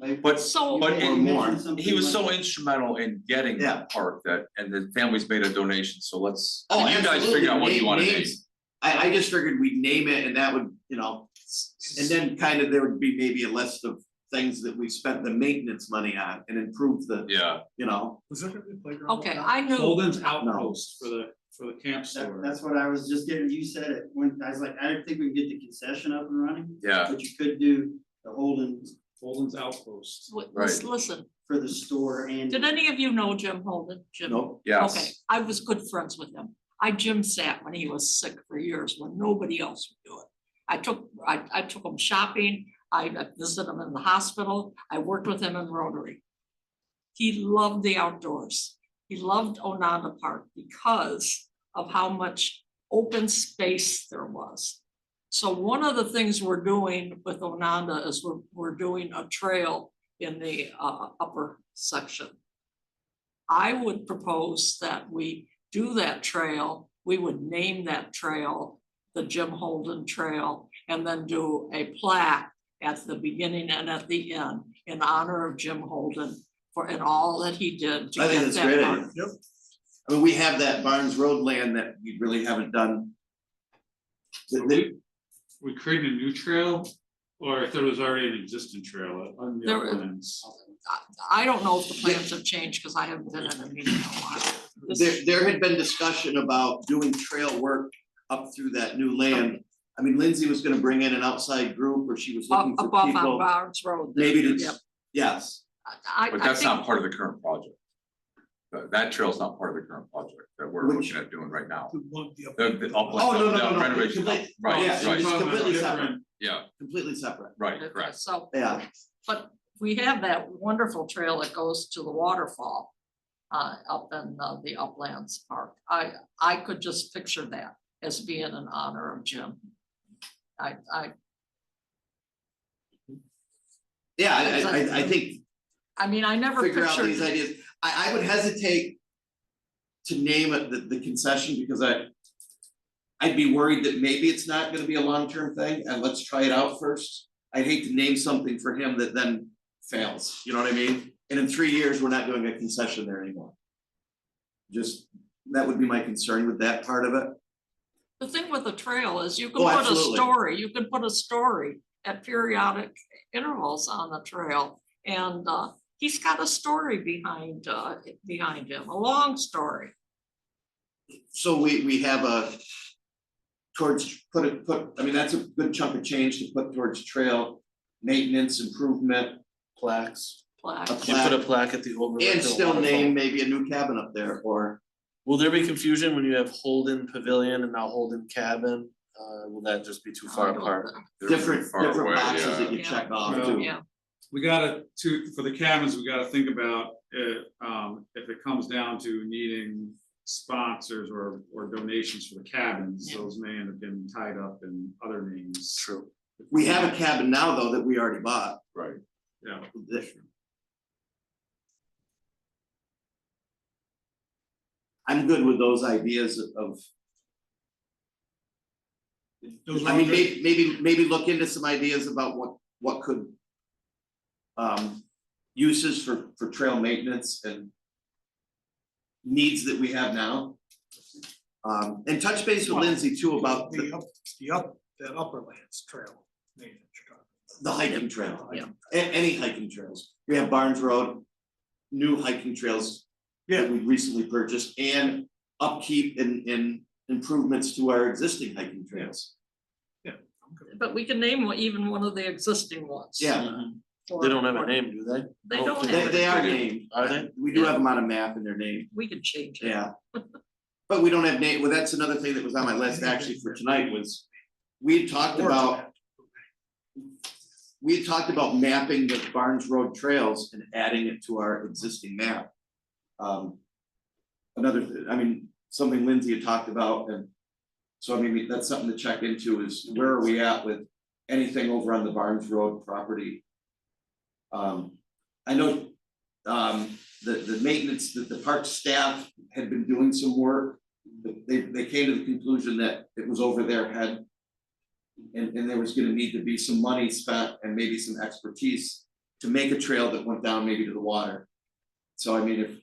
Like,
But
So,
But
or more.
he was so instrumental in getting
Yeah.
that park that, and the family's made a donation, so let's,
Oh,
you guys figure out what you wanna name.
names. I just figured we'd name it and that would, and then kind of there would be maybe a list of things that we spent the maintenance money on and improve the,
Yeah,
Was that gonna be a playground?
okay, I knew,
Holden's Outpost for the camp store.
That's what I was just getting, you said it, when, I was like, I don't think we can get the concession up and running,
yeah,
but you could do the Holden
Holden's Outpost.
listen,
for the store and.
did any of you know Jim Holden? Jim?
no,
yes.
Okay, I was good friends with him. I Jim sat when he was sick for years, when nobody else would do it. I took him shopping, I visited him in the hospital, I worked with him in Rotary. He loved the outdoors. He loved Onondaga Park because of how much open space there was. So one of the things we're doing with Onondaga is we're doing a trail in the upper section. I would propose that we do that trail, we would name that trail the Jim Holden Trail, and then do a plaque at the beginning and at the end in honor of Jim Holden and all that he did to
I think
get
that's
that
great.
park.
Yep.
I mean, we have that Barnes Road land that we really haven't done.
So we created a new trail, or if there was already an existing trail on the
There-
uplands.
I don't know if the plans have changed, because I haven't been in a meeting in a while.
There had been discussion about doing trail work up through that new land. I mean, Lindsay was gonna bring in an outside group, or she was looking for
Up off on
people,
Barnes Road. there.
maybe to,
Yep.
yes.
But that's not part of the current project. That trail's not part of the current project that we're
Which-
looking at doing right now.
The one- the up-
The upland,
Oh, no,
the
no,
renovation,
complete-
right,
yeah,
right,
it's
Talking about
completely
different-
separate,
yeah,
completely separate,
right,
Okay,
correct.
So,
yeah.
but we have that wonderful trail that goes to the waterfall up in the Uplands Park. I could just picture that as being in honor of Jim.
Yeah, I think
I mean, I never
figure out these
pictured,
ideas. I would hesitate to name it the concession because I'd be worried that maybe it's not gonna be a long-term thing and let's try it out first. I'd hate to name something for him that then fails, you know what I mean? And in 3 years, we're not doing a concession there anymore. Just, that would be my concern with that part of it.
the thing with the trail is you can
Oh,
put a
absolutely.
story, you can put a story at periodic intervals on the trail. And he's got a story behind him, a long story.
So we have I mean, that's a good chunk of change to put towards trail maintenance, improvement,
Plaques.
Plaque.
a
You put a
plaque,
plaque at the old.
and still name maybe a new cabin up there, or
Will there be confusion when you have Holden Pavilion and now Holden Cabin? Will that just be too
I
far
don't
apart?
know.
They're
different
far away,
boxes
yeah.
that you check off
Yeah.
too.
Yeah,
We gotta, for the cabins, we gotta think about it, if it comes down to needing sponsors or donations for the cabins,
Yeah.
those may end up getting tied up in other names.
True.
We have a cabin now, though, that we already bought.
Right.
Yeah.
I'm good with those ideas of,
Those
I mean,
are-
maybe look into some ideas about what could. Uses for trail maintenance and. Needs that we have now. And touch base with Lindsay too about
That Upperlands Trail. maintenance you're talking
the hiking trail.
Yeah.
Any hiking trails. We have Barnes Road, new hiking trails. That we recently purchased, and upkeep and improvements to our existing hiking trails.
but we can name even one of the existing ones.
Yeah,
They don't have a name, do they?
They don't
they
have,
are
it.
named.
Are they?
We do have them on a map and their name,
We can change it.
yeah. But we don't have name, well, that's another thing that was on my list actually for tonight was, we had talked about. We had talked about mapping the Barnes Road trails and adding it to our existing map. Something Lindsay had talked about, and so I mean, that's something to check into is where are we at with anything over on the Barnes Road property? I know, the maintenance, that the park staff had been doing some work. They came to the conclusion that it was over their head. And there was gonna need to be some money spent and maybe some expertise to make a trail that went down maybe to the water. So I mean,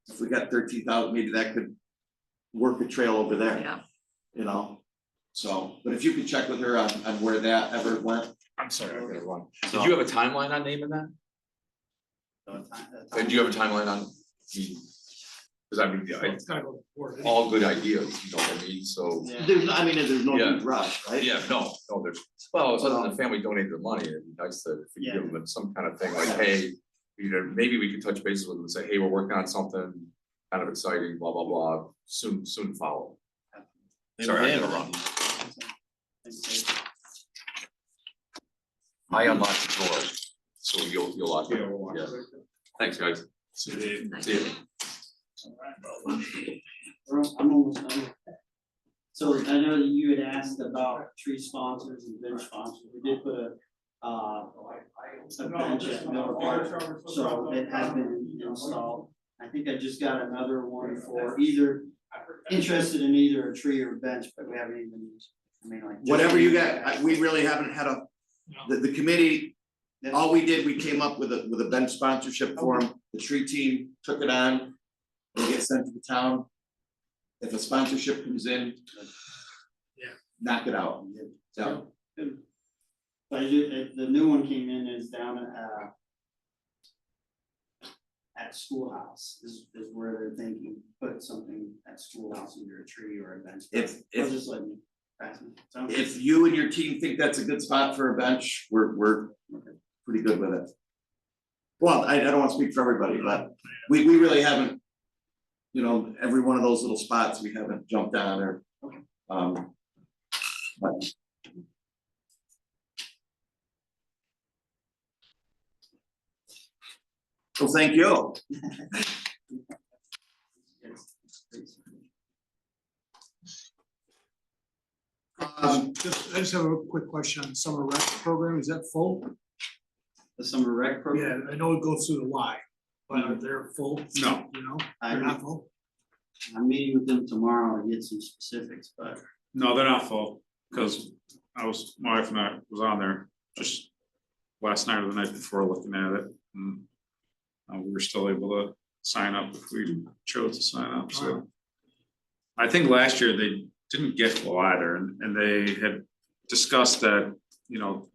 if we got 13,000, maybe that could work a trail over there,
Yeah,
you know? So, but if you could check with her on where that ever went.
I'm sorry, I gotta run. Did you have a timeline on naming that? Do you have a timeline on? Cause I mean,
It's gotta go to the board anyway.
all good ideas, you know what I mean, so.
Yeah.
There's no
Yeah.
huge rush, right?
Yeah, no, there's, well, it's other than the family donated the money, it'd be nice to, if we
Yeah.
give them some kind of thing like, hey. You know, maybe we could touch bases with them and say, hey, we're working on something kind of exciting, blah, blah, blah, soon follow.
Maybe
Sorry, I
they
gotta
have a
run.
name.
I unlocked the door, so you'll lock it,
Yeah, we'll watch
yeah,
it.
thanks, guys.
See, they-
See you.
I'm almost done. So I know that you had asked about tree sponsors and bench sponsors, we did put a bench at Miller Park, so it has been installed. I think I just got another one for either, interested in either a tree or a bench, but we haven't even, I mean, like.
Whatever you got, we really haven't had the committee, all we did, we came up with a bench sponsorship form, the tree team took it on. They get sent to the town. If a sponsorship comes in.
Yeah.
Knock it out, so,
But the new one came in is down at schoolhouse, is where they're thinking, put something at schoolhouse under a tree or a bench.
if
I'll just let me pass it. Sounds
if you and your team think that's a good spot for a bench, we're pretty good with it. Well, I don't wanna speak for everybody, but we really haven't. You know, every one of those little spots we haven't jumped on or, but. So thank you.
I just have a quick question on the summer rec program, is that full?
The summer rec program.
Yeah, I know it goes through the Y, but they're full?
No.
You know,
I-
they're not full?
I'm meeting with them tomorrow to get some specifics, but
No, they're not full, because my wife and I was on there just last night or the night before looking at it. And we were still able to sign up if we chose to sign up, so. I think last year they didn't get full either, and they had discussed that, you know,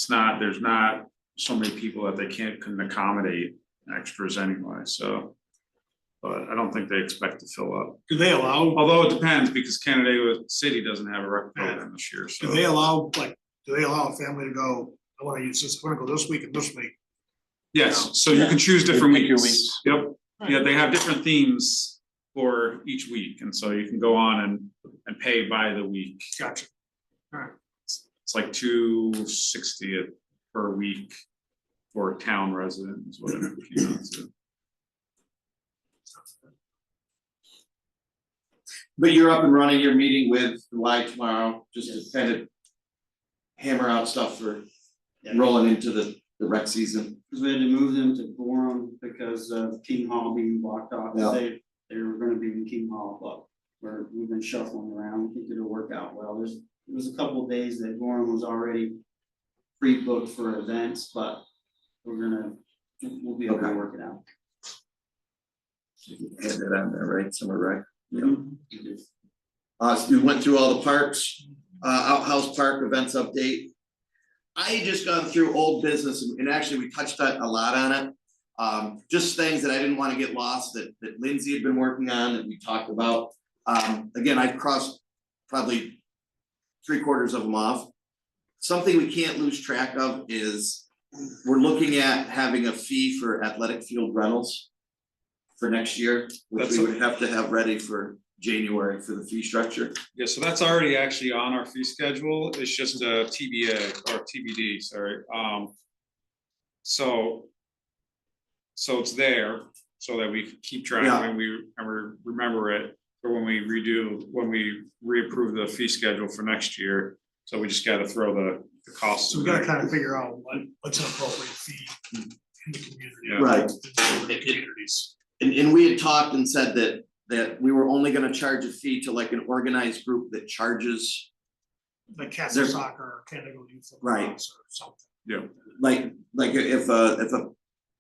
there's not so many people that they couldn't accommodate extras anyway, so. But I don't think they expect to fill up,
Do they allow,
although it depends, because Canandaigua City doesn't have a rec program this year, so.
do they allow a family to go, I wanna use this, I wanna go this week and this week?
Yes, so you can choose different
pick your
weeks, yep, yeah, they have different themes for each week, and so you can go on and pay by the week.
Gotcha.
It's like $260 per week for a town resident is what it came out to.
But you're up and running, you're meeting with Y tomorrow, just to kind of hammer out stuff for
Yeah.
rolling into the rec season.
Cause we had to move them to Gorham because of King Hall being blocked off.
Yeah.
They were gonna be in King Hall, but we've been shuffling around, I think it'll work out well. There was a couple of days that Gorham was already pre-booked for events, but we'll be able to
Okay.
work it out.
Had that on there, right, summer rec.
Mhm.
So we went through all the parks, outhouse park events update. I had just gone through old business and actually we touched on a lot on it. Just things that I didn't wanna get lost that Lindsay had been working on that we talked about. Again, I've crossed probably 3/4 of them off. Something we can't lose track of is we're looking at having a fee for athletic field rentals for next year, which we would have to have ready for January for the fee structure.
Yeah, so that's already actually on our fee schedule, it's just a TBA or TBD, sorry, so it's there, so that we can keep track
Yeah.
and we remember it for when we reapprove the fee schedule for next year, so we just gotta throw the costs.
So we gotta kind of figure out what's an appropriate fee in the community.
Yeah.
Right.
In the communities.
And we had talked and said that we were only gonna charge a fee to like an organized group that charges,
Like Castle
There's-
Soccer or Canada Youth
Right.
Lacrosse or something.
like if a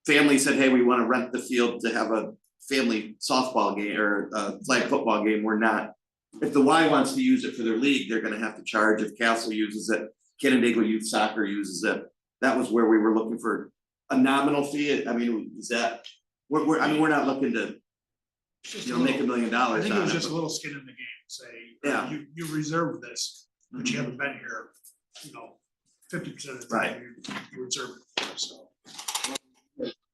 family said, hey, we wanna rent the field to have a family softball game or a flag football game, we're not. If the Y wants to use it for their league, they're gonna have to charge. If Castle uses it, Canandaigua Youth Soccer uses it. That was where we were looking for a nominal fee. I mean, is that, we're not looking to,
It's just
you
a
know, make $1
little-
million
I think it
on
was
it,
just a
but-
little skin in the game, say,
Yeah.
you reserved this, but you
Mhm.
haven't been here, 50% of the
Right.
time you reserve it for, so.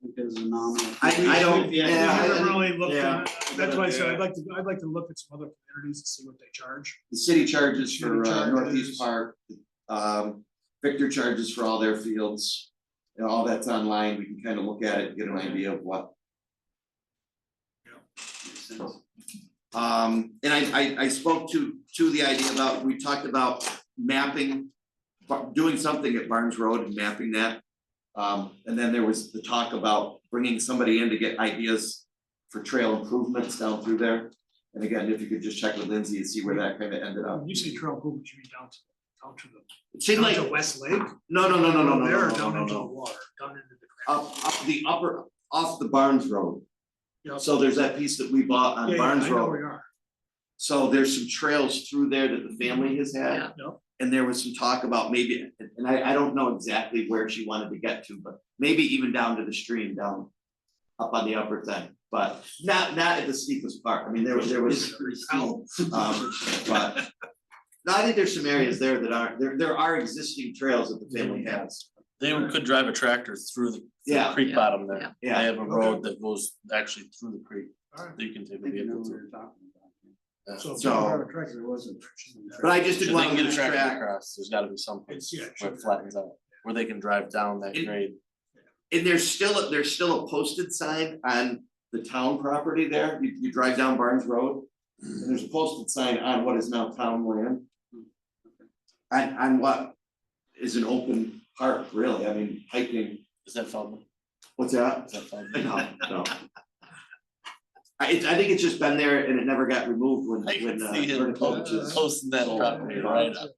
Because of nominal.
I don't-
We
yeah,
haven't really looked
yeah.
at, that's why I said I'd like to look at some other communities and see what they charge.
The city charges for
City charges.
Northeast Park, Victor charges for all their fields. And all that's online, we can kind of look at it, and get an idea of what.
Makes sense.
And I spoke to the idea about, we talked about mapping, doing something at Barnes Road and mapping that. And then there was the talk about bringing somebody in to get ideas for trail improvements down through there. And again, if you could just check with Lindsay and see where that kind of ended up.
When you say trail improvement, you mean down to the,
It seemed like,
down to West Lake?
no,
There or down into the
no.
water, down into the. crap?
Up the upper, off the Barnes Road.
Yeah.
So there's that piece that we bought on
Yeah,
Barnes
I know
Road.
where you are.
So there's some trails through there that the family has had.
Yeah.
No.
And there was some talk about maybe, and I don't know exactly where she wanted to get to, but maybe even down to the stream down. Up on the upper thing, but not at the steepest part. I mean, there was,
It's pretty steep.
but. No, I think there's some areas there that are, there are existing trails that the family has.
They could drive a tractor through the
Yeah.
creek
Yeah.
bottom there. They
Yeah,
have a road that goes actually through the creek
Alright.
that you can take
I
a
think you know
vehicle
what
to.
you're talking about.
So if
So-
you have a tractor, it wasn't.
but I just
If
didn't
they
want
can
to
get a
lose
tractor
track.
across, there's gotta be some place
It's- yeah,
where it
sure.
flattens out, where they can drive down that
It-
grade.
And there's still a posted sign on the town property there. You drive down Barnes Road. And there's a posted sign on what is now town land. On what is an open park, really. I mean, hiking,
Is that Feldman?
what's that?
Is that Feldman?
No. I think it's just been there and it never got removed when
I can see
Vernon
him
Coaches.
posting that property right up.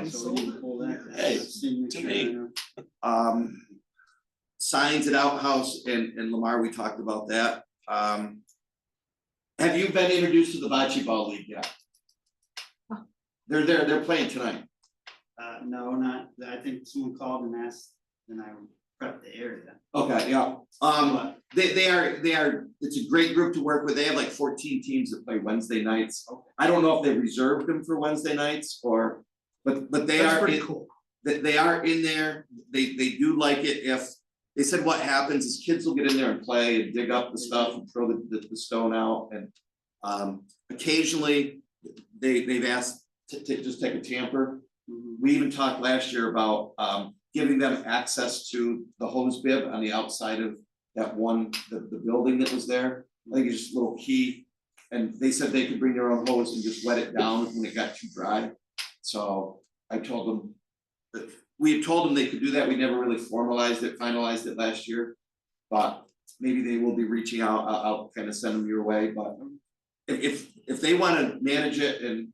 So we can pull that.
Hey,
See, make
to
sure
me.
I know.
Signs at Outhouse and Lamar, we talked about that. Have you been introduced to the Bocce Ball League yet? They're playing tonight.
No, not, I think someone called and asked, and I prepped the area.
Okay, yeah, they are, it's a great group to work with, they have like 14 teams that play Wednesday nights. I don't know if they reserved them for Wednesday nights or, but they
That's
are,
pretty
in-
cool.
they are in there, they do like it if. They said what happens is kids will get in there and play and dig up the stuff and throw the stone out and. Occasionally, they've asked to just take a tamper. We even talked last year about giving them access to the hose bib on the outside of that one, the building that was there. I think it's just a little key. And they said they could bring their own hose and just wet it down when it got too dry. So I told them that we had told them they could do that. We never really formalized it, finalized it last year. But maybe they will be reaching out. I'll kind of send them your way, but if they wanna manage it and,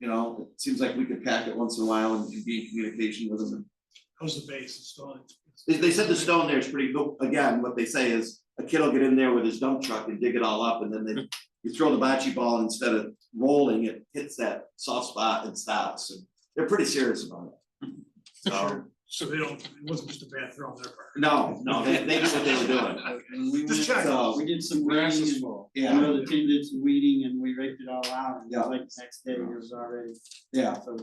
you know, it seems like we could pack it once in a while and be in communication with them.
How's the base installed?
They said the stone there is pretty good. Again, what they say is a kid will get in there with his dump truck and dig it all up and then you throw the bocce ball and instead of rolling, it hits that soft spot and stops. And they're pretty serious about it. So,
So they don't, it wasn't just a bad throw on their part.
no, they knew what they were doing.
And we
Just
went,
check.
we did some
Grass
weeding
is
and
full.
I
Yeah,
know the team did some weeding and we raked it all out and
Yeah.
like the next day it was already,
yeah.
so it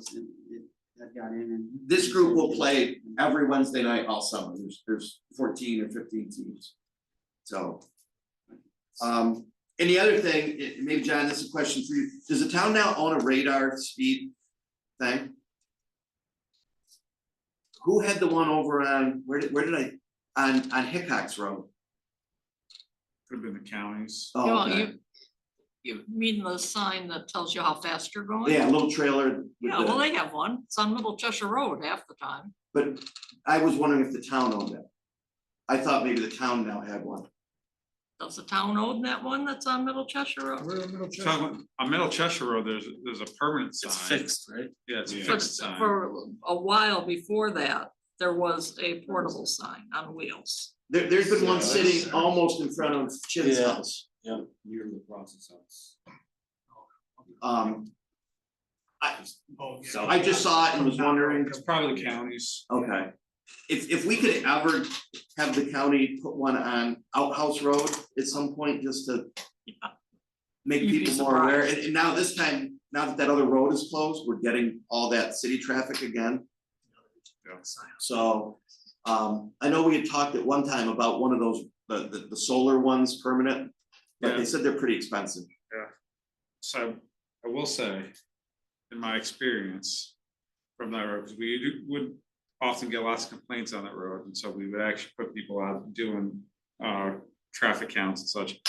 that got in and.
This group will play every Wednesday night all summer. There's 14 or 15 teams. So. And the other thing, maybe John, this is a question for you. Does the town now own a radar speed thing? Who had the one over on, where did I, on Hickox Road?
Could have been the counties.
Oh,
You know,
okay.
you mean the sign that tells you how fast you're going?
Yeah, a little trailer. with
Yeah,
the-
well, they have one. It's on Middle Cheshire Road half the time.
But I was wondering if the town owned it. I thought maybe the town now had one.
Does the town own that one that's on Middle Cheshire Road?
We're in the middle of
Talking on Middle Cheshire Road, there's a permanent sign.
It's fixed, right?
Yeah, it's a
But
fixed sign.
for a while before that, there was a portable sign on wheels.
There's been one
Yeah,
sitting
that's-
almost in front of Chin's
Yeah.
house.
Near the process house.
Oh, yeah.
I just saw it and was wondering,
It's probably the counties.
okay. If we could ever have the county put one on Outhouse Road at some point, just to make
You'd be
people more aware,
surprised.
and now this time, now that that other road is closed, we're getting all that city traffic again. So, I know we had talked at one time about one of those, the solar ones permanent, but they
Yeah.
said they're pretty expensive.
So I will say, in my experience from that road, because would often get lots of complaints on that road, and so we would actually put people out doing traffic counts and such.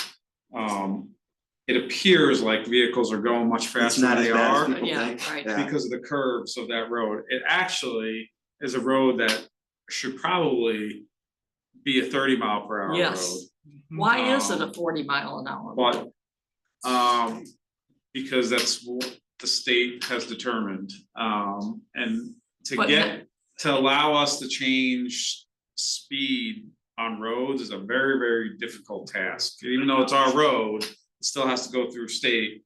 It appears like vehicles are going much
It's
faster than
not as
they
bad as
are
people
Yeah,
think.
right.
Yeah.
because of the curves of that road. It actually is a road that should probably be a 30-mile-per-hour road.
Yes. Why is it a
Um,
40 mile an hour?
But, because that's what the state has determined, and to
But
get, to allow us to change speed on roads is a very, very difficult task. Even though it's our road, it still has to go through state,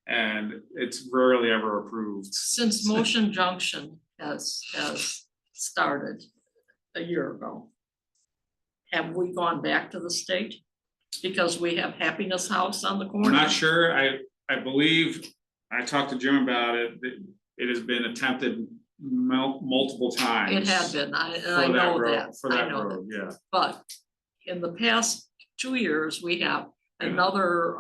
and it's rarely ever approved.
Since Motion Junction has started a year ago, have we gone back to the state? Because we have Happiness House on the corner?
I'm not sure, I believe, I talked to Jim about it, it has been attempted multiple times.
It had been, I
For
know
that road,
that,
for
I
that
know that.
road, yeah.
But in the past 2 years, we have
Yeah.
another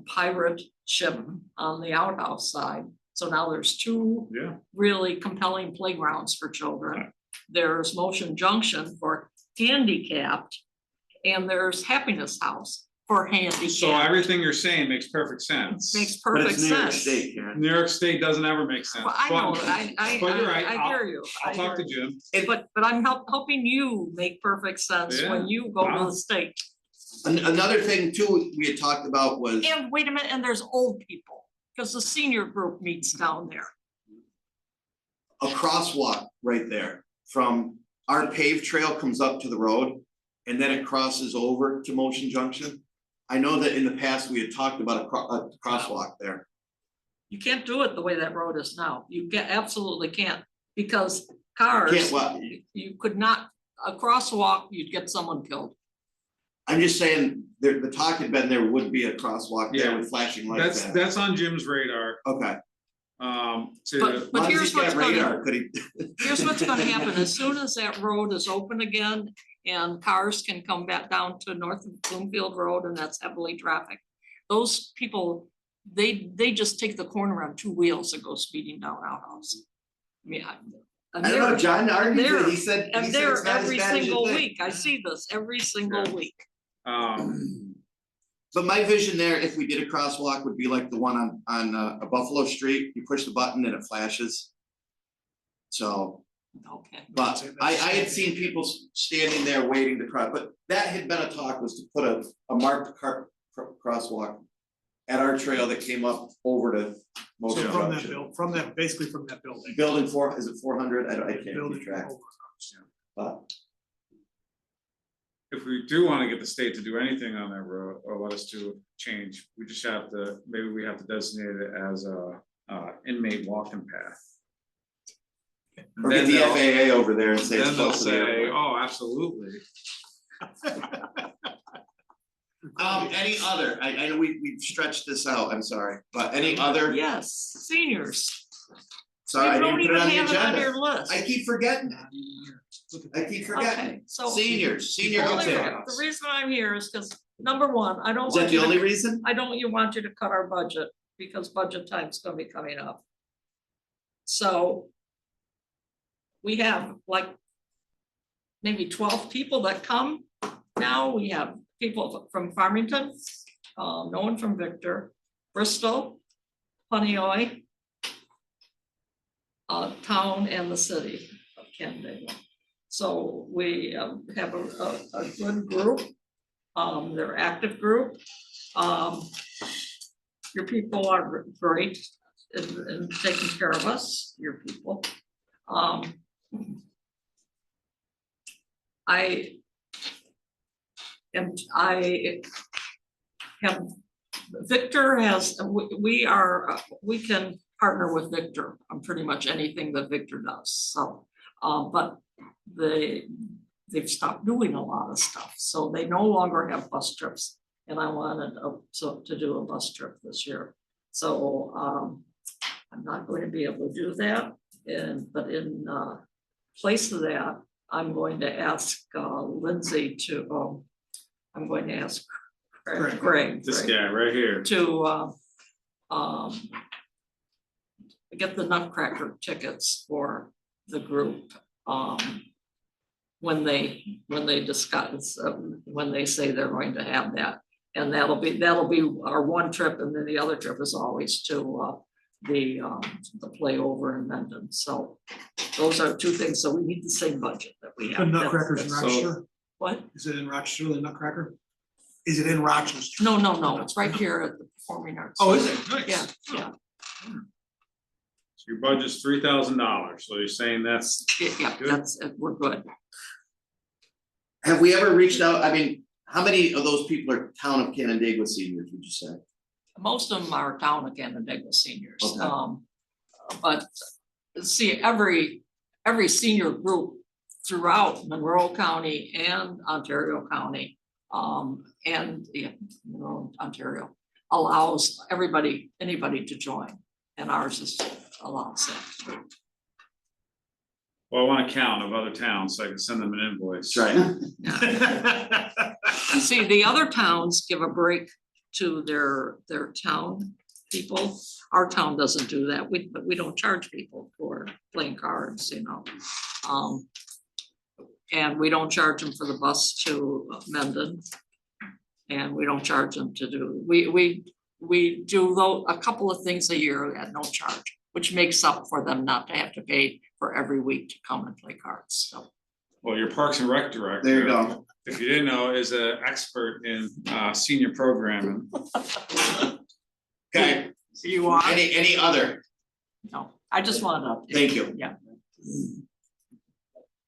pirate ship on the outhouse side. So now there's two
Yeah.
really compelling playgrounds for children. There's Motion Junction for handicapped, and there's Happiness House for handicapped.
So everything you're saying makes perfect sense.
Makes
But
perfect
it's New York
sense.
State, Karen.
New York State doesn't ever make sense.
Well, I know,
but-
I
but you're right,
hear you.
I'll
I
talk to
hear you.
Jim.
But I'm helping you make perfect sense
Yeah.
when you go to
Wow.
the state.
Another thing too, we had talked about was.
And wait a minute, and there's old people, because the senior group meets down there.
A crosswalk right there from our paved trail comes up to the road and then it crosses over to Motion Junction. I know that in the past we had talked about a crosswalk there.
You can't do it the way that road is now. You absolutely can't. Because cars,
Can't, well,
you could not, a crosswalk, you'd get someone killed.
I'm just saying, there, the talk had been there would be a crosswalk there
Yeah,
with flashing lights.
That's on Jim's radar,
Okay.
to,
But
As long as
here's
he's
what's
got
gonna,
radar, could he?
here's what's gonna happen, as soon as that road is open again and cars can come back down to North Bloomfield Road and that's heavily trafficked. Those people, they just take the corner on two wheels and go speeding down our house. I mean,
I don't know, John argued
they're-
that, he said
and
it's
they're
not as
every
bad as you
single
think.
week, I see this every single
Yeah.
week.
But my vision there, if we did a crosswalk, would be like the one on a Buffalo Street, you push the button and it flashes. So,
Okay,
but I had seen people standing there waiting to cross, but that had been a talk, was to put a marked crosswalk at our trail that came up over to
So
Motion
from that
Junction.
build, from that, basically from that building.
Building four, is it 400? I can't
Building
keep track,
over.
but
if we do wanna get the state to do anything on that road or let us do change, we just have to, maybe we have to designate it as a inmate walking path.
or get
Then
the
they'll-
FAA over there and say it's
Then they'll
close to the
say,
airport.
oh, absolutely.
Any other, I know we've stretched this out, I'm sorry, but any other,
yes, seniors.
sorry, I
You don't
didn't put it
even
on the
have it on
agenda.
your list.
I keep forgetting, I keep forgetting.
Okay, so.
Seniors, senior
Only-
health.
The reason I'm here is because, number one, I don't
Is that
want
the
you
only
to,
reason?
I don't want you to cut our budget, because budget time's gonna be coming up. So. We have like. Maybe 12 people that come now, we have people from Farmington, no one from Victor, Bristol, Honeoye. Town and the city of Canandaigua. So we have a good group, they're active group. Your people are great in taking care of us, your people. I have, Victor has, we can partner with Victor on pretty much anything that Victor does, so, but they've stopped doing a lot of stuff, so they no longer have bus trips. And I wanted to do a bus trip this year, so, I'm not going to be able to do that, but in place of that, I'm going to ask Lindsay to, I'm going to ask Greg.
This guy right here.
To get the Nutcracker tickets for the group. When they discuss, when they say they're going to have that. And that'll be our one trip, and then the other trip is always to the play over in Mendon. So those are two things, so we need the same budget that we
The
have.
Nutcrackers in
So-
Rochester,
What?
is it in Rochester, the Nutcracker? Is it in Rochester?
No, it's right here at the Performing Arts.
Oh, is it? Nice.
Yeah.
So your budget's $3,000, so you're saying that's,
Yeah,
Good.
that's, we're good.
Have we ever reached out, I mean, how many of those people are town of Canandaigua seniors, would you say?
Most of them are town of Canandaigua seniors.
Okay.
But see, every senior group throughout Monroe County and Ontario County, Ontario allows anybody to join, and ours is allows that.
well, I want a count of other towns so I can send them an invoice.
That's right.
See, the other towns give a break to their town people. Our town doesn't do that. But we don't charge people for playing cards, and we don't charge them for the bus to Mendon. And we don't charge them to do, we do a couple of things a year at no charge, which makes up for them not to have to pay for every week to come and play cards, so.
Well, your Parks and Rec director.
There you go.
If you didn't know, is an expert in senior programming.
Okay,
You are?
any other,
No, I just wanted to.
thank you.
Yeah.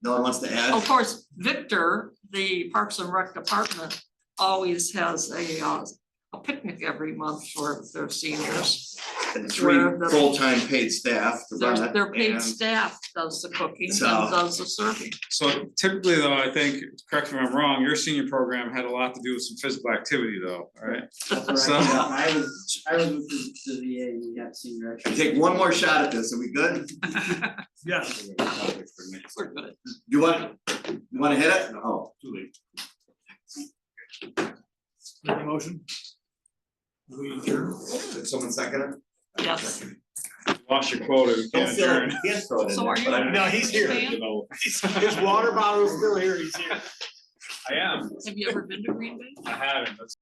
No one wants to add?
Of course, Victor, the Parks and Rec department, always has a picnic every month for their seniors.
and three
Where the-
full-time paid staff to run it.
Their paid
and-
staff does the cooking
So-
and does the serving.
So typically though, I think, correct me if I'm wrong, your senior program had a lot to do with some physical activity though, right?
That's where
So-
I was with the VA, and we got senior
I
exercise.
take one more shot at this, are we good?
Yeah,
We're good.
You wanna hit it? Oh, too late.
make a motion. We adjourn.
Did someone second it?
Yes.
Lost your quota, we
Don't
can't
feel
adjourn.
it, you can't throw it in
So
there,
are you-
but I-
No, he's here.
Fan?
His water bottle is still here, he's here.
I am,
Have you ever been to Green Bay?
I haven't, that's